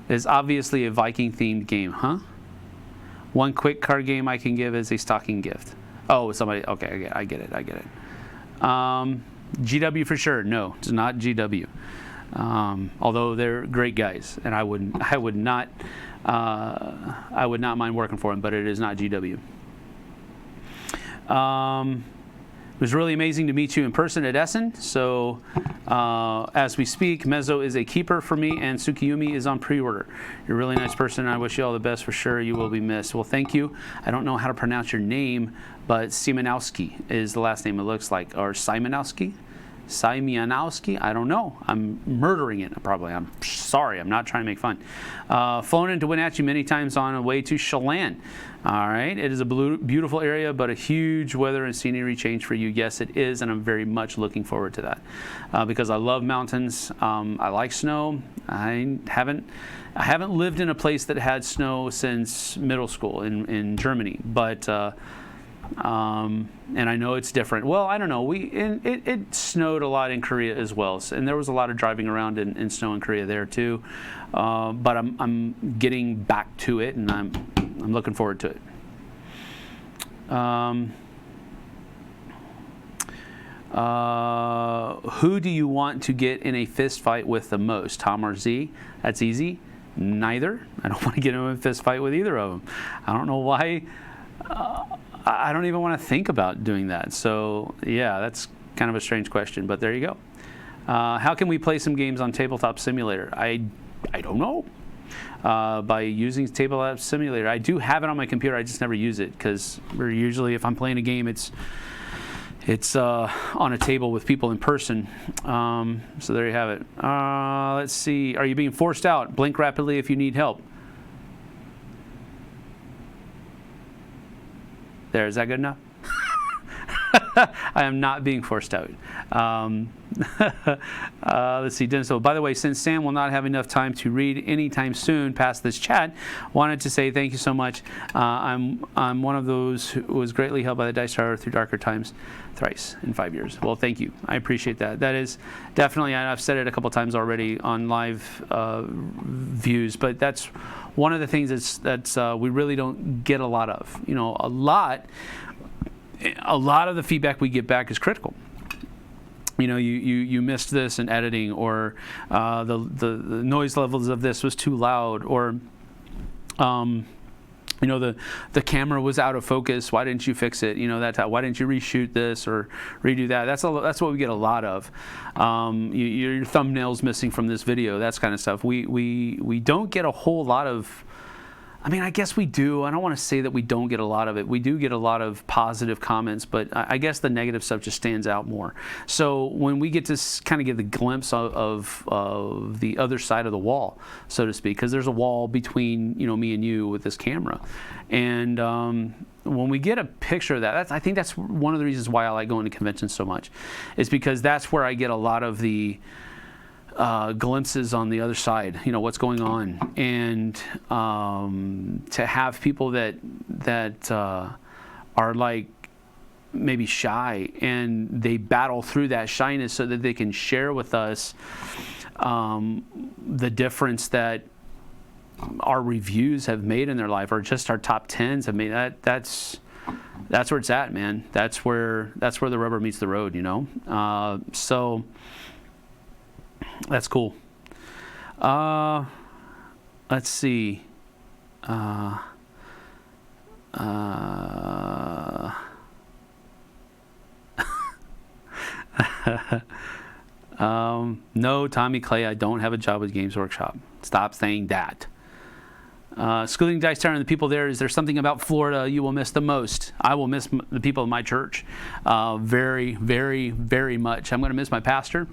It's obviously a Viking-themed game, huh? One quick card game I can give as a stocking gift. Oh, somebody. Okay, I get it. GW for sure. No, it's not GW. Although they're great guys, and I would not mind working for them, but it is not GW. It was really amazing to meet you in person at Essen. So as we speak, Mezzo is a keeper for me, and Tsukiyumi is on pre-order. You're a really nice person, and I wish you all the best for sure. You will be missed. Well, thank you. I don't know how to pronounce your name, but Simonowski is the last name, it looks like. Or Simonowski? Simonowski? I don't know. I'm murdering it, probably. I'm sorry. I'm not trying to make fun. Flown into Wenatchee many times on the way to Chelan. All right. It is a beautiful area, but a huge weather and scenery change for you. Yes, it is, and I'm very much looking forward to that because I love mountains. I like snow. I haven't lived in a place that had snow since middle school in Germany, but and I know it's different. Well, I don't know. It snowed a lot in Korea as well, and there was a lot of driving around in snow in Korea there too. But I'm getting back to it, and I'm looking forward to it. Who do you want to get in a fist fight with the most, Tom or Z? That's easy. Neither. I don't want to get in a fist fight with either of them. I don't know why. I don't even want to think about doing that. So yeah, that's kind of a strange question, but there you go. How can we play some games on Tabletop Simulator? I don't know. By using Tabletop Simulator. I do have it on my computer. I just never use it because usually if I'm playing a game, it's on a table with people in person. So there you have it. Let's see. Are you being forced out? Blink rapidly if you need help. There, is that good enough? I am not being forced out. Let's see, Dennis. So, by the way, since Sam will not have enough time to read anytime soon past this chat, wanted to say thank you so much. I'm one of those who was greatly helped by the Dice Tower through darker times thrice in 5 years. Well, thank you. I appreciate that. That is definitely, and I've said it a couple times already on live views, but that's one of the things that's we really don't get a lot of. A lot of the feedback we get back is critical. You missed this in editing, or the noise levels of this was too loud, or the camera was out of focus. Why didn't you fix it? Why didn't you reshoot this or redo that? That's what we get a lot of. Your thumbnail's missing from this video. That's kind of stuff. We don't get a whole lot of. I mean, I guess we do. I don't want to say that we don't get a lot of it. We do get a lot of positive comments, but I guess the negative stuff just stands out more. So when we get to kind of get the glimpse of the other side of the wall, so to speak, because there's a wall between me and you with this camera, and when we get a picture of that, I think that's one of the reasons why I like going to conventions so much, is because that's where I get a lot of the glimpses on the other side, what's going on, and to have people that are like maybe shy, and they battle through that shyness so that they can share with us the difference that our reviews have made in their life, or just our top 10s have made. That's where it's at, man. That's where the rubber meets the road, so that's cool. Let's see. No, Tommy Clay, I don't have a job with Games Workshop. Stop saying that. Schooling Dice Tower and the people there, is there something about Florida you will miss the most? I will miss the people of my church very, very, very much. I'm going to miss my pastor.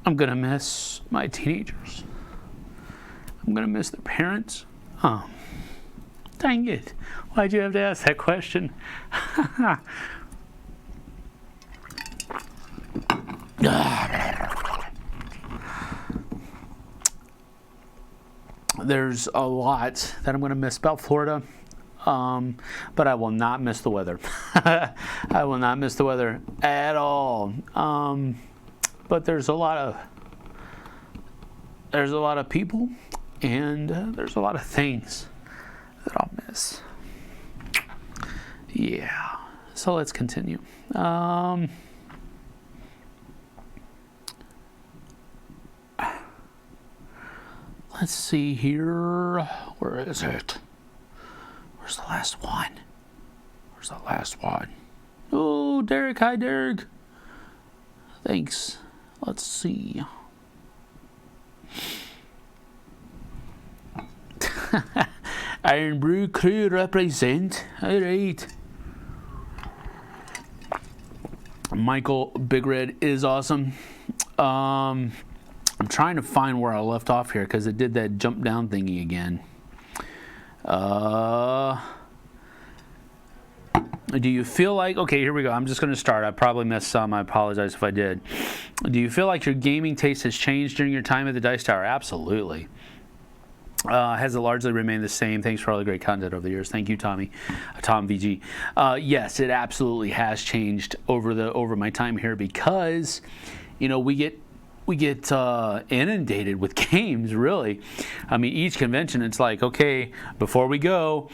I'm going to miss my teenagers. I'm going to miss their parents. Oh, dang it. Why'd you have to ask that question? There's a lot that I'm going to miss about Florida. But I will not miss the weather. I will not miss the weather at all. But there's a lot of people, and there's a lot of things that I'll miss. Yeah. So let's continue. Let's see here. Where is it? Where's the last one? Where's the last one? Oh, Derek. Hi, Derek. Thanks. Let's see. Iron Brew crew represent. All right. Michael Big Red is awesome. I'm trying to find where I left off here because it did that jump down thingy again. Do you feel like, okay, here we go. I'm just going to start. I probably missed some. I apologize if I did. Do you feel like your gaming taste has changed during your time at the Dice Tower? Absolutely. Has it largely remained the same? Thanks for all the great content over the years. Thank you, Tommy. Tom VG. Yes, it absolutely has changed over my time here because, we get inundated with games, really. I mean, each convention, it's like, okay, before we go,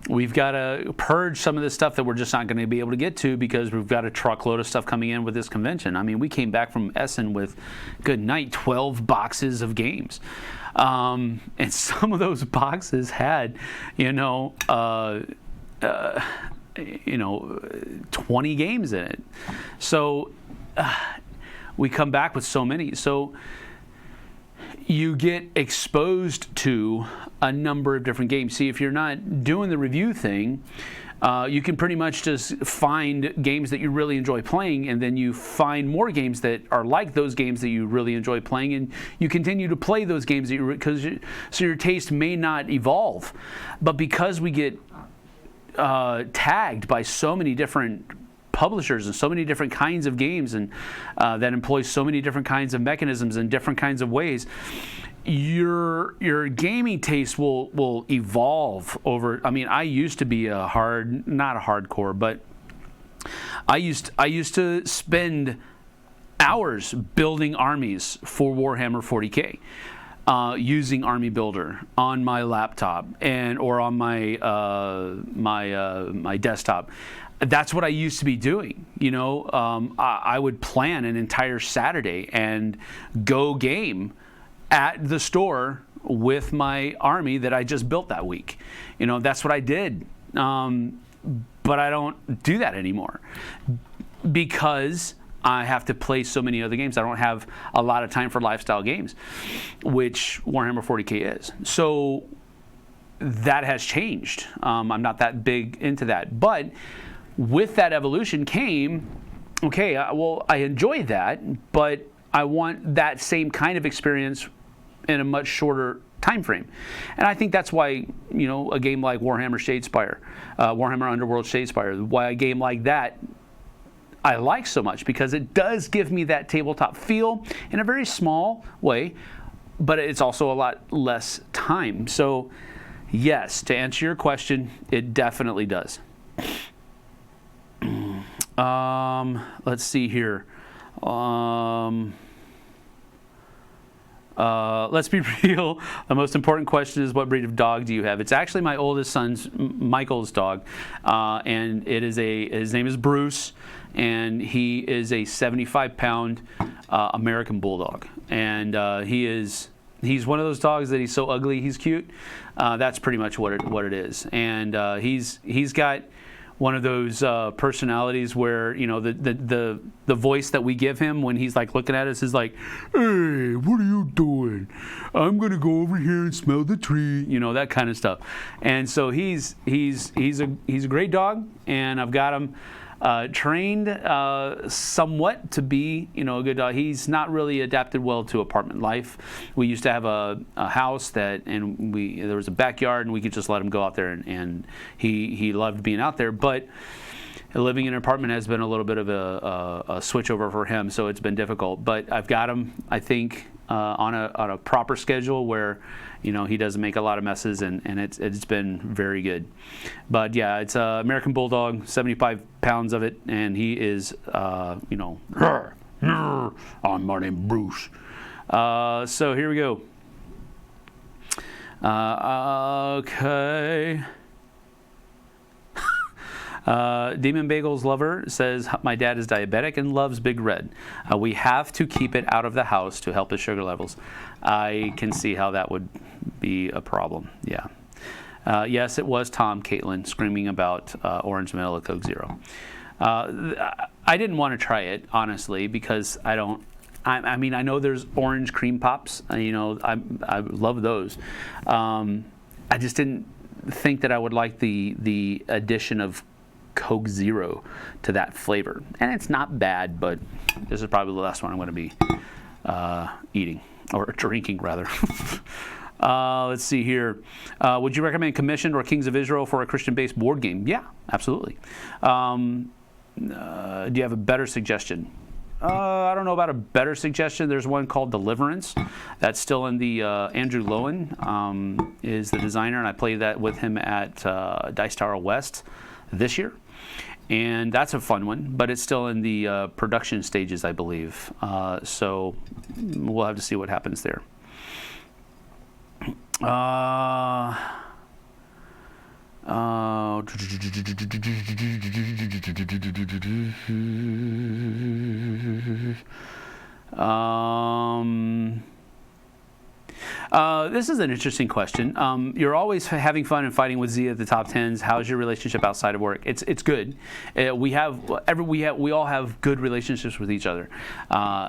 we've got to purge some of this stuff that we're just not going to be able to get to because we've got a truckload of stuff coming in with this convention. I mean, we came back from Essen with, good night, 12 boxes of games. And some of those boxes had, 20 games in it. So, we come back with so many. So you get exposed to a number of different games. See, if you're not doing the review thing, you can pretty much just find games that you really enjoy playing, and then you find more games that are like those games that you really enjoy playing, and you continue to play those games so your taste may not evolve. But because we get tagged by so many different publishers and so many different kinds of games and that employ so many different kinds of mechanisms and different kinds of ways, your gaming taste will evolve over. I mean, I used to be not a hardcore, but I used to spend hours building armies for Warhammer 40K. Using Army Builder on my laptop or on my my desktop. That's what I used to be doing. I would plan an entire Saturday and go game at the store with my army that I just built that week. That's what I did. But I don't do that anymore because I have to play so many other games. I don't have a lot of time for lifestyle games, which Warhammer 40K is. So that has changed. I'm not that big into that. But with that evolution came, okay, I enjoy that, but I want that same kind of experience in a much shorter time frame. And I think that's why, a game like Warhammer Shadespire, Warhammer Underworld Shadespire, why a game like that I like so much, because it does give me that tabletop feel in a very small way, but it's also a lot less time. So yes, to answer your question, it definitely does. Let's see here. Let's be real. The most important question is, what breed of dog do you have? It's actually my oldest son's, Michael's dog, and his name is Bruce, and he is a 75-pound American Bulldog, and he's one of those dogs that he's so ugly he's cute. That's pretty much what it is, and he's got one of those personalities where, you know, the voice that we give him when he's like looking at us is like, "Hey, what are you doing? I'm gonna go over here and smell the tree," you know, that kind of stuff. And so he's a great dog, and I've got him trained somewhat to be, you know, a good dog. He's not really adapted well to apartment life. We used to have a house and there was a backyard, and we could just let him go out there, and he loved being out there. But living in an apartment has been a little bit of a switch over for him, so it's been difficult. But I've got him, I think, on a proper schedule where, you know, he doesn't make a lot of messes, and it's been very good. But yeah, it's an American Bulldog, 75 pounds of it, and he is, you know, my name Bruce. So here we go. Okay. Demon Bagels Lover says, my dad is diabetic and loves Big Red. We have to keep it out of the house to help his sugar levels. I can see how that would be a problem. Yeah. Yes, it was Tom, Caitlin, screaming about Orange Vanilla Coke Zero. I didn't want to try it, honestly, because I mean, I know there's orange cream pops. You know, I love those. I just didn't think that I would like the addition of Coke Zero to that flavor. And it's not bad, but this is probably the last one I'm going to be eating, or drinking, rather. Let's see here. Would you recommend Commissioned or Kings of Israel for a Christian-based board game? Yeah, absolutely. Do you have a better suggestion? I don't know about a better suggestion. There's one called Deliverance. That's still in the Andrew Lowen is the designer, and I played that with him at Dice Tower West this year. And that's a fun one, but it's still in the production stages, I believe. So we'll have to see what happens there. This is an interesting question. You're always having fun and fighting with Z at the top tens. How's your relationship outside of work? It's good. We all have good relationships with each other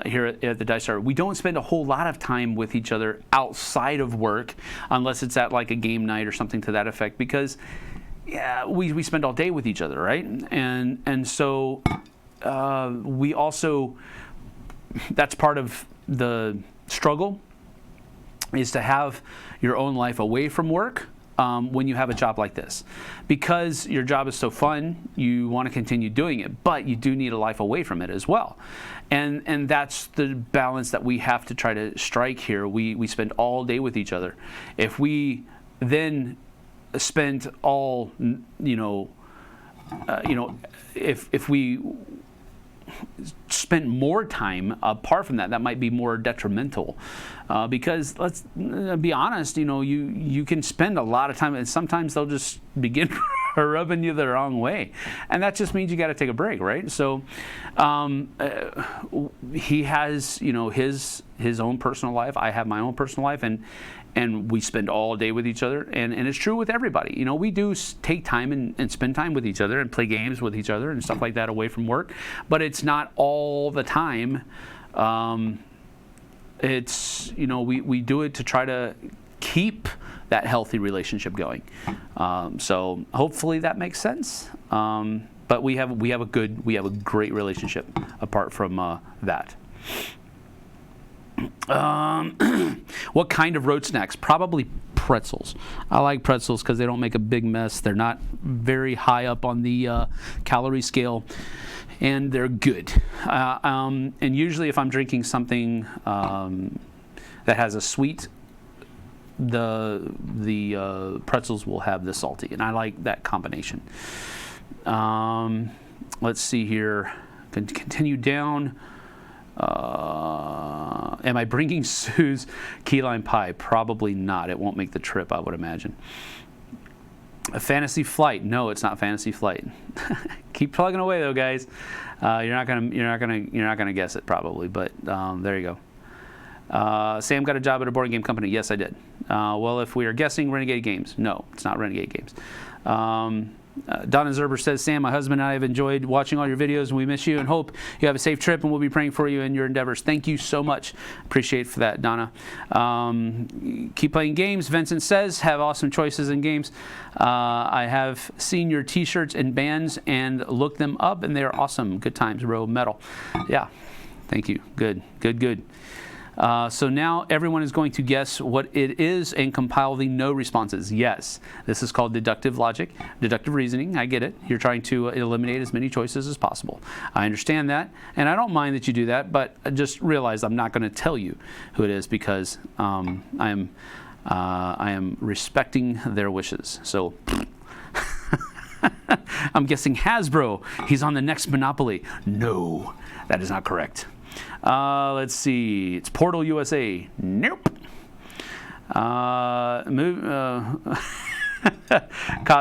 here at the Dice Tower. We don't spend a whole lot of time with each other outside of work, unless it's at like a game night or something to that effect, because we spend all day with each other, right? And so we also, that's part of the struggle, is to have your own life away from work when you have a job like this. Because your job is so fun, you want to continue doing it, but you do need a life away from it as well. And that's the balance that we have to try to strike here. We spend all day with each other. If we then spend all, if we spent more time apart from that might be more detrimental, because let's be honest, you can spend a lot of time, and sometimes they'll just begin rubbing you the wrong way, and that just means you got to take a break, right? So he has his own personal life, I have my own personal life, and we spend all day with each other, and it's true with everybody. We do take time and spend time with each other and play games with each other and stuff like that away from work, but it's not all the time. It's, we do it to try to keep that healthy relationship going. So hopefully that makes sense. But we have a great relationship apart from that. What kind of road snacks? Probably pretzels. I like pretzels because they don't make a big mess. They're not very high up on the calorie scale, and they're good. And usually if I'm drinking something that has a sweet, the pretzels will have the salty, and I like that combination. Let's see here. Continue down. Am I bringing Sue's key lime pie? Probably not. It won't make the trip, I would imagine. A Fantasy Flight? No, it's not Fantasy Flight. Keep plugging away though, guys. You're not gonna guess it probably, but there you go. Sam got a job at a board game company. Yes, I did. Well, if we are guessing Renegade Games, no, it's not Renegade Games. Donna Zerber says, Sam, my husband and I have enjoyed watching all your videos, and we miss you and hope you have a safe trip, and we'll be praying for you in your endeavors. Thank you so much. Appreciate for that, Donna. Keep playing games, Vincent says. Have awesome choices in games. I have seen your t-shirts and bands and looked them up, and they are awesome. Good times, bro. Metal. Yeah. Thank you. Good. So now everyone is going to guess what it is and compile the no responses. Yes, this is called deductive logic, deductive reasoning. I get it. You're trying to eliminate as many choices as possible. I understand that, and I don't mind that you do that, but just realize I'm not going to tell you who it is because I am respecting their wishes. So I'm guessing Hasbro. He's on the next Monopoly. No, that is not correct. Let's see. It's Portal USA. Nope. Ka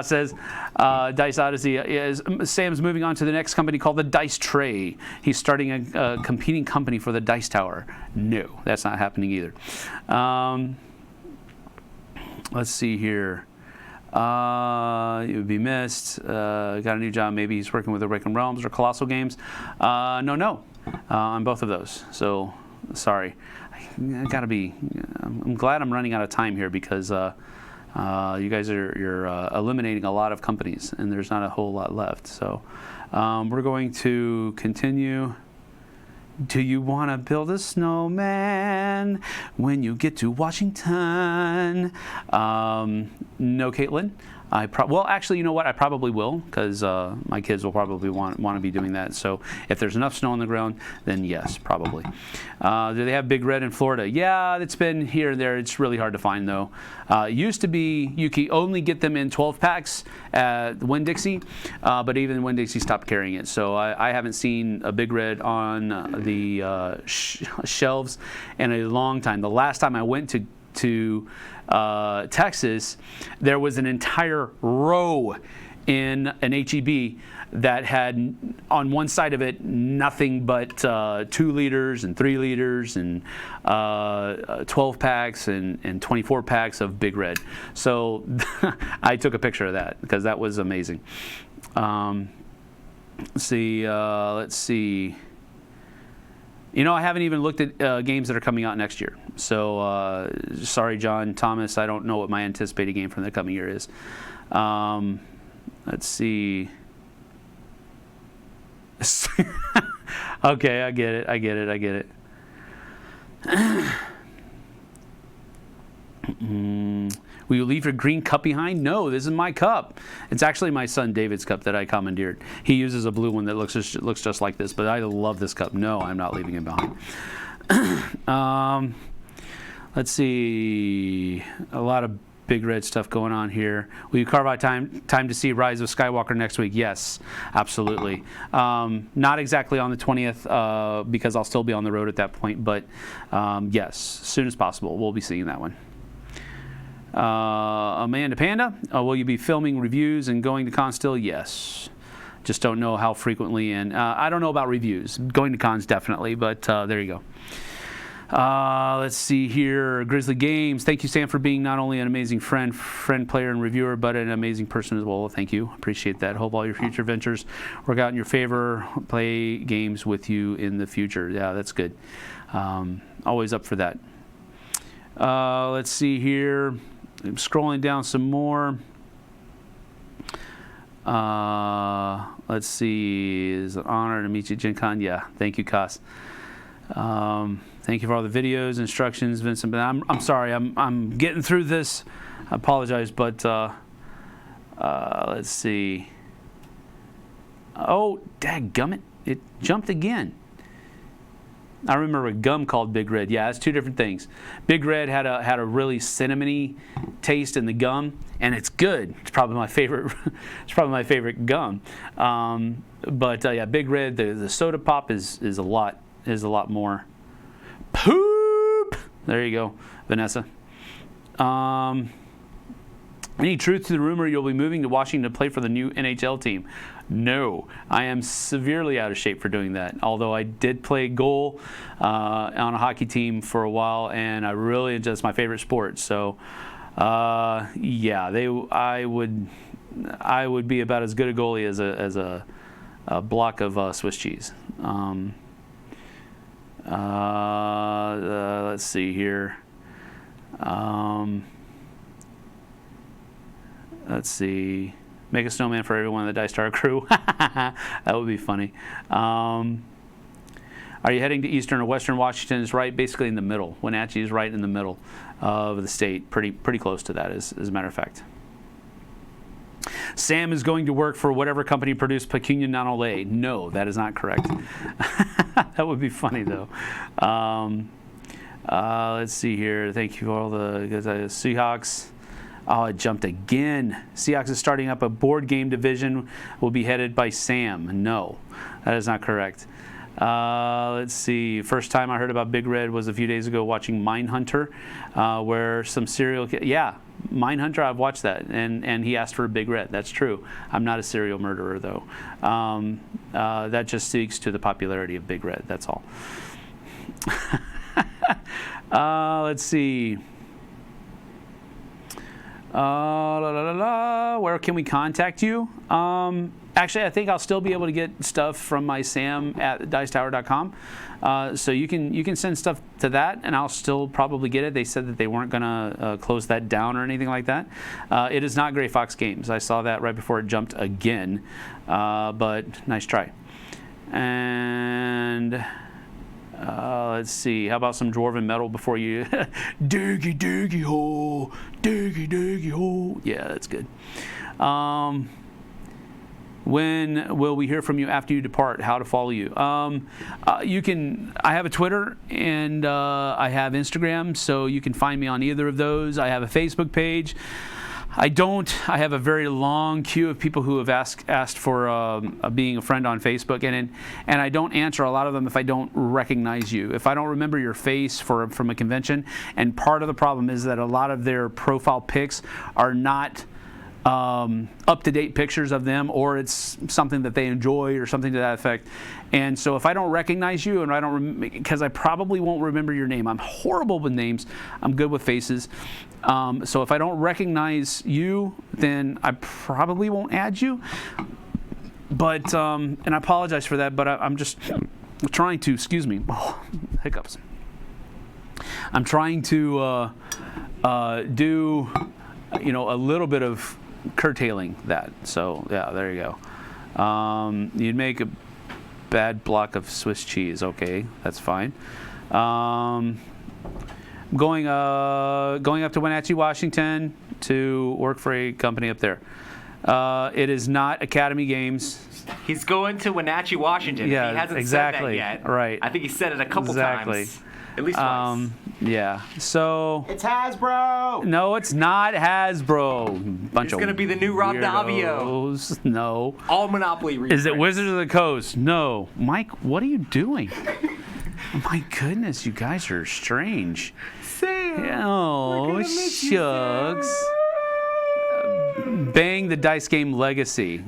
says, Dice Odyssey. Sam's moving on to the next company called the Dice Tray. He's starting a competing company for the Dice Tower. No, that's not happening either. Let's see here. It would be missed. Got a new job. Maybe he's working with the Awakened Realms or Colossal Games. No. On both of those. So, sorry. I gotta be. I'm glad I'm running out of time here because you guys you're eliminating a lot of companies and there's not a whole lot left. So, we're going to continue. Do you want to build a snowman when you get to Washington? No, Caitlin. Well, actually, you know what? I probably will because my kids will probably want to be doing that. So if there's enough snow on the ground, then yes, probably. Do they have Big Red in Florida? Yeah, it's been here and there. It's really hard to find, though. It used to be you could only get them in 12 packs at Winn-Dixie, but even Winn-Dixie stopped carrying it. So I haven't seen a Big Red on the shelves in a long time. The last time I went to Texas, there was an entire row in an HEB that had on one side of it nothing but 2 liters and 3 liters and 12 packs and 24 packs of Big Red. So I took a picture of that because that was amazing. Let's see. You know, I haven't even looked at games that are coming out next year. So, sorry, John Thomas. I don't know what my anticipated game for the coming year is. Let's see. Okay, I get it. Will you leave your green cup behind? No, this is my cup. It's actually my son David's cup that I commandeered. He uses a blue one that looks just like this, but I love this cup. No, I'm not leaving it behind. Let's see. A lot of Big Red stuff going on here. Will you carve out time to see Rise of Skywalker next week? Yes, absolutely. Not exactly on the 20th because I'll still be on the road at that point, but yes, as soon as possible, we'll be seeing that one. Amanda Panda, will you be filming reviews and going to cons still? Yes. Just don't know how frequently, and I don't know about reviews. Going to cons definitely, but there you go. Let's see here. Grizzly Games. Thank you, Sam, for being not only an amazing friend, player, and reviewer, but an amazing person as well. Thank you. Appreciate that. Hope all your future ventures work out in your favor. Play games with you in the future. Yeah, that's good. Always up for that. Let's see here. I'm scrolling down some more. Let's see. It's an honor to meet you, Gen Con. Yeah, thank you, Kas. Thank you for all the videos, instructions, Vincent. But I'm sorry. I'm getting through this. I apologize, but let's see. Oh, dadgummit. It jumped again. I remember a gum called Big Red. Yeah, it's two different things. Big Red had a really cinnamony taste in the gum, and it's good. It's probably my favorite. It's probably my favorite gum. But yeah, Big Red. The soda pop is a lot more. Poo. There you go, Vanessa. Any truth to the rumor you'll be moving to Washington to play for the new NHL team? No, I am severely out of shape for doing that. Although I did play goal on a hockey team for a while, and I really it's my favorite sport. So, yeah, I would be about as good a goalie as a block of Swiss cheese. Let's see here. Let's see. Make a snowman for everyone in the Dice Tower crew. That would be funny. Are you heading to Eastern or Western Washington? Is right basically in the middle. Wenatchee is right in the middle of the state. Pretty close to that, as a matter of fact. Sam is going to work for whatever company produced Pecunia Non Ole. No, that is not correct. That would be funny, though. Let's see here. Thank you for all the Seahawks. Oh, it jumped again. Seahawks is starting up a board game division. Will be headed by Sam. No, that is not correct. Let's see. First time I heard about Big Red was a few days ago watching Mindhunter, where some yeah, Mindhunter, I've watched that, and he asked for a Big Red. That's true. I'm not a serial murderer, though. That just speaks to the popularity of Big Red. That's all. Let's see. Where can we contact you? Actually, I think I'll still be able to get stuff from my Sam at dicetower.com. So you can send stuff to that, and I'll still probably get it. They said that they weren't going to close that down or anything like that. It is not Gray Fox Games. I saw that right before it jumped again, but nice try. And let's see. How about some Dwarven metal before you diggy diggy hole, diggy diggy hole. Yeah, that's good. When will we hear from you after you depart? How to follow you? You can. I have a Twitter and I have Instagram, so you can find me on either of those. I have a Facebook page. I have a very long queue of people who have asked for being a friend on Facebook, and I don't answer a lot of them if I don't recognize you. If I don't remember your face from a convention, and part of the problem is that a lot of their profile pics are not up-to-date pictures of them, or it's something that they enjoy or something to that effect. And so if I don't recognize you, and I don't, because I probably won't remember your name. I'm horrible with names. I'm good with faces. So if I don't recognize you, then I probably won't add you. But and I apologize for that. But I'm just trying to. Excuse me. Oh, hiccups. I'm trying to do a little bit of curtailing that. So yeah, there you go. You'd make a bad block of Swiss cheese. Okay, that's fine. Going up to Wenatchee, Washington to work for a company up there. It is not Academy Games. He's going to Wenatchee, Washington. Yeah, he hasn't exactly. said that yet. Right. I think he said it a couple times. At least twice. Yeah. So. It's Hasbro. No, it's not Hasbro. It's going to be the new Rob Davio. No. All Monopoly reprint. Is it Wizards of the Coast? No. Mike, what are you doing? My goodness, you guys are strange. Sam. Oh, shucks. Bang the Dice Game Legacy.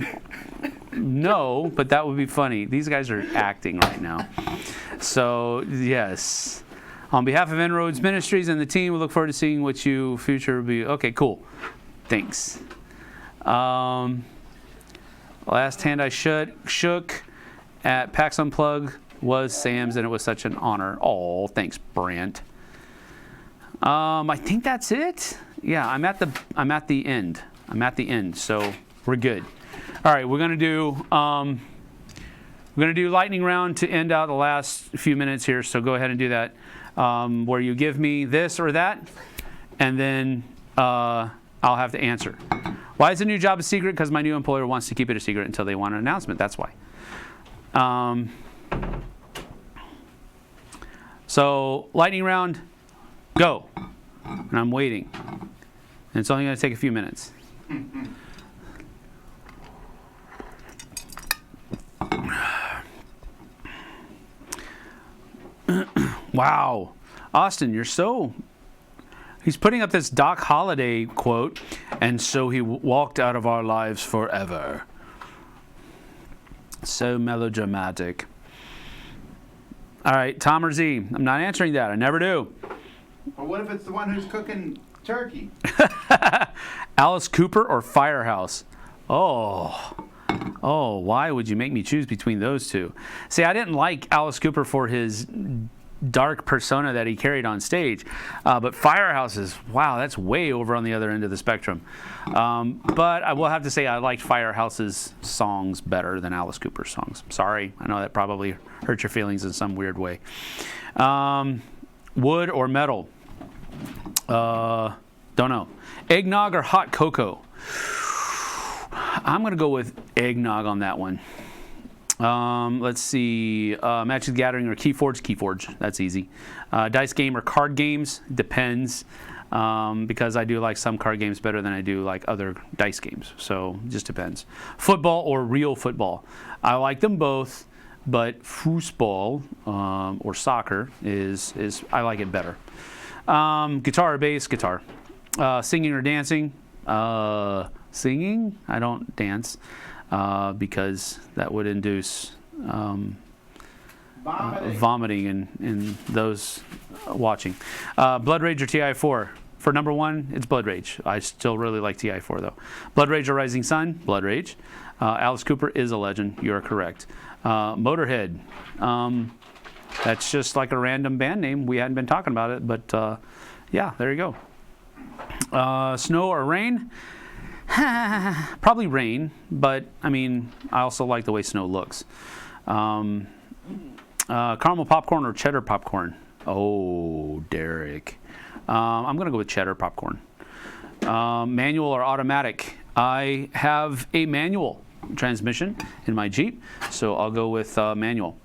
No, but that would be funny. These guys are acting right now. So, yes. On behalf of Inroads Ministries and the team, we look forward to seeing what you future will be. Okay, cool. Thanks. Last hand I shook at PAX Unplugged was Sam's, and it was such an honor. Oh, thanks, Brant. I think that's it. Yeah, I'm at the end. So we're good. All right, we're gonna do lightning round to end out the last few minutes here. So go ahead and do that, where you give me this or that, and then I'll have to answer. Why is the new job a secret? Because my new employer wants to keep it a secret until they want an announcement. That's why. So lightning round, go. And I'm waiting. And it's only going to take a few minutes. Wow. Austin, you're so... He's putting up this Doc Holliday quote, and so he walked out of our lives forever. So melodramatic. All right, Tom or Z? I'm not answering that. I never do. Or what if it's the one who's cooking turkey? Alice Cooper or Firehouse? Oh, why would you make me choose between those two? See, I didn't like Alice Cooper for his dark persona that he carried on stage, but Firehouse is, wow, that's way over on the other end of the spectrum. But I will have to say I liked Firehouse's songs better than Alice Cooper's songs. Sorry, I know that probably hurt your feelings in some weird way. Wood or metal? Don't know. Eggnog or hot cocoa? I'm going to go with eggnog on that one. Let's see. Magic the Gathering or Keyforge? Keyforge. That's easy. Dice game or card games? Depends. Because I do like some card games better than I do like other dice games. So it just depends. Football or real football? I like them both, but foosball or soccer is I like it better. Guitar or bass? Guitar. Singing or dancing? Singing? I don't dance because that would induce vomiting in those watching. Blood Rage or TI4? For number one, it's Blood Rage. I still really like TI4 though. Blood Rage or Rising Sun? Blood Rage. Alice Cooper is a legend. You are correct. Motorhead. That's just like a random band name. We hadn't been talking about it, but yeah, there you go. Snow or rain? Probably rain, but I mean, I also like the way snow looks. Caramel popcorn or cheddar popcorn? Oh, Derek. I'm going to go with cheddar popcorn. Manual or automatic? I have a manual transmission in my Jeep, so I'll go with manual.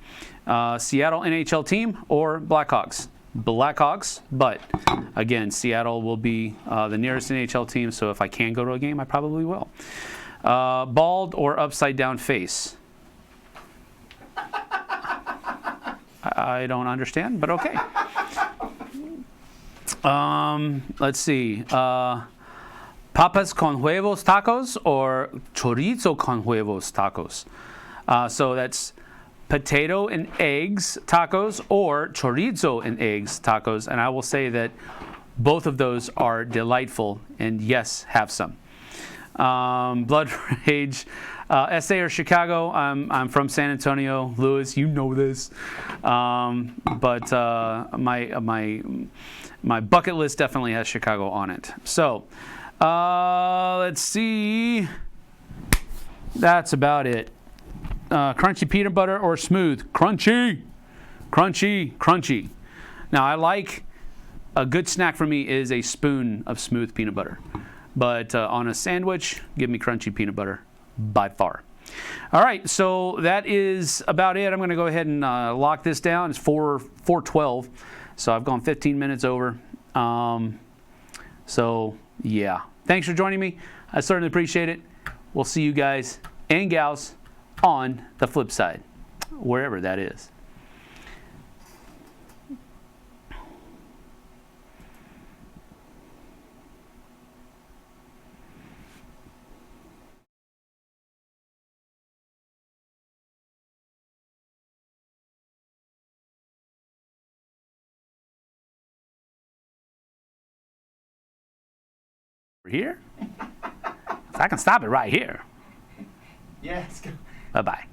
Seattle NHL team or Blackhawks? Blackhawks, but again, Seattle will be the nearest NHL team, so if I can go to a game, I probably will. Bald or upside down face? I don't understand, but okay. Let's see. Papas con huevos tacos or chorizo con huevos tacos? So that's potato and eggs tacos or chorizo and eggs tacos, and I will say that both of those are delightful, and yes, have some. Blood Rage, SA or Chicago? I'm from San Antonio, Louis. You know this, but my bucket list definitely has Chicago on it. So let's see. That's about it. Crunchy peanut butter or smooth? Crunchy, crunchy, crunchy. Now I like a good snack for me is a spoon of smooth peanut butter, but on a sandwich, give me crunchy peanut butter by far. All right, so that is about it. I'm going to go ahead and lock this down. It's 4:12, so I've gone 15 minutes over. So yeah, thanks for joining me. I certainly appreciate it. We'll see you guys and gals on the flip side, wherever that is. Here? So I can stop it right here. Yes. Bye-bye.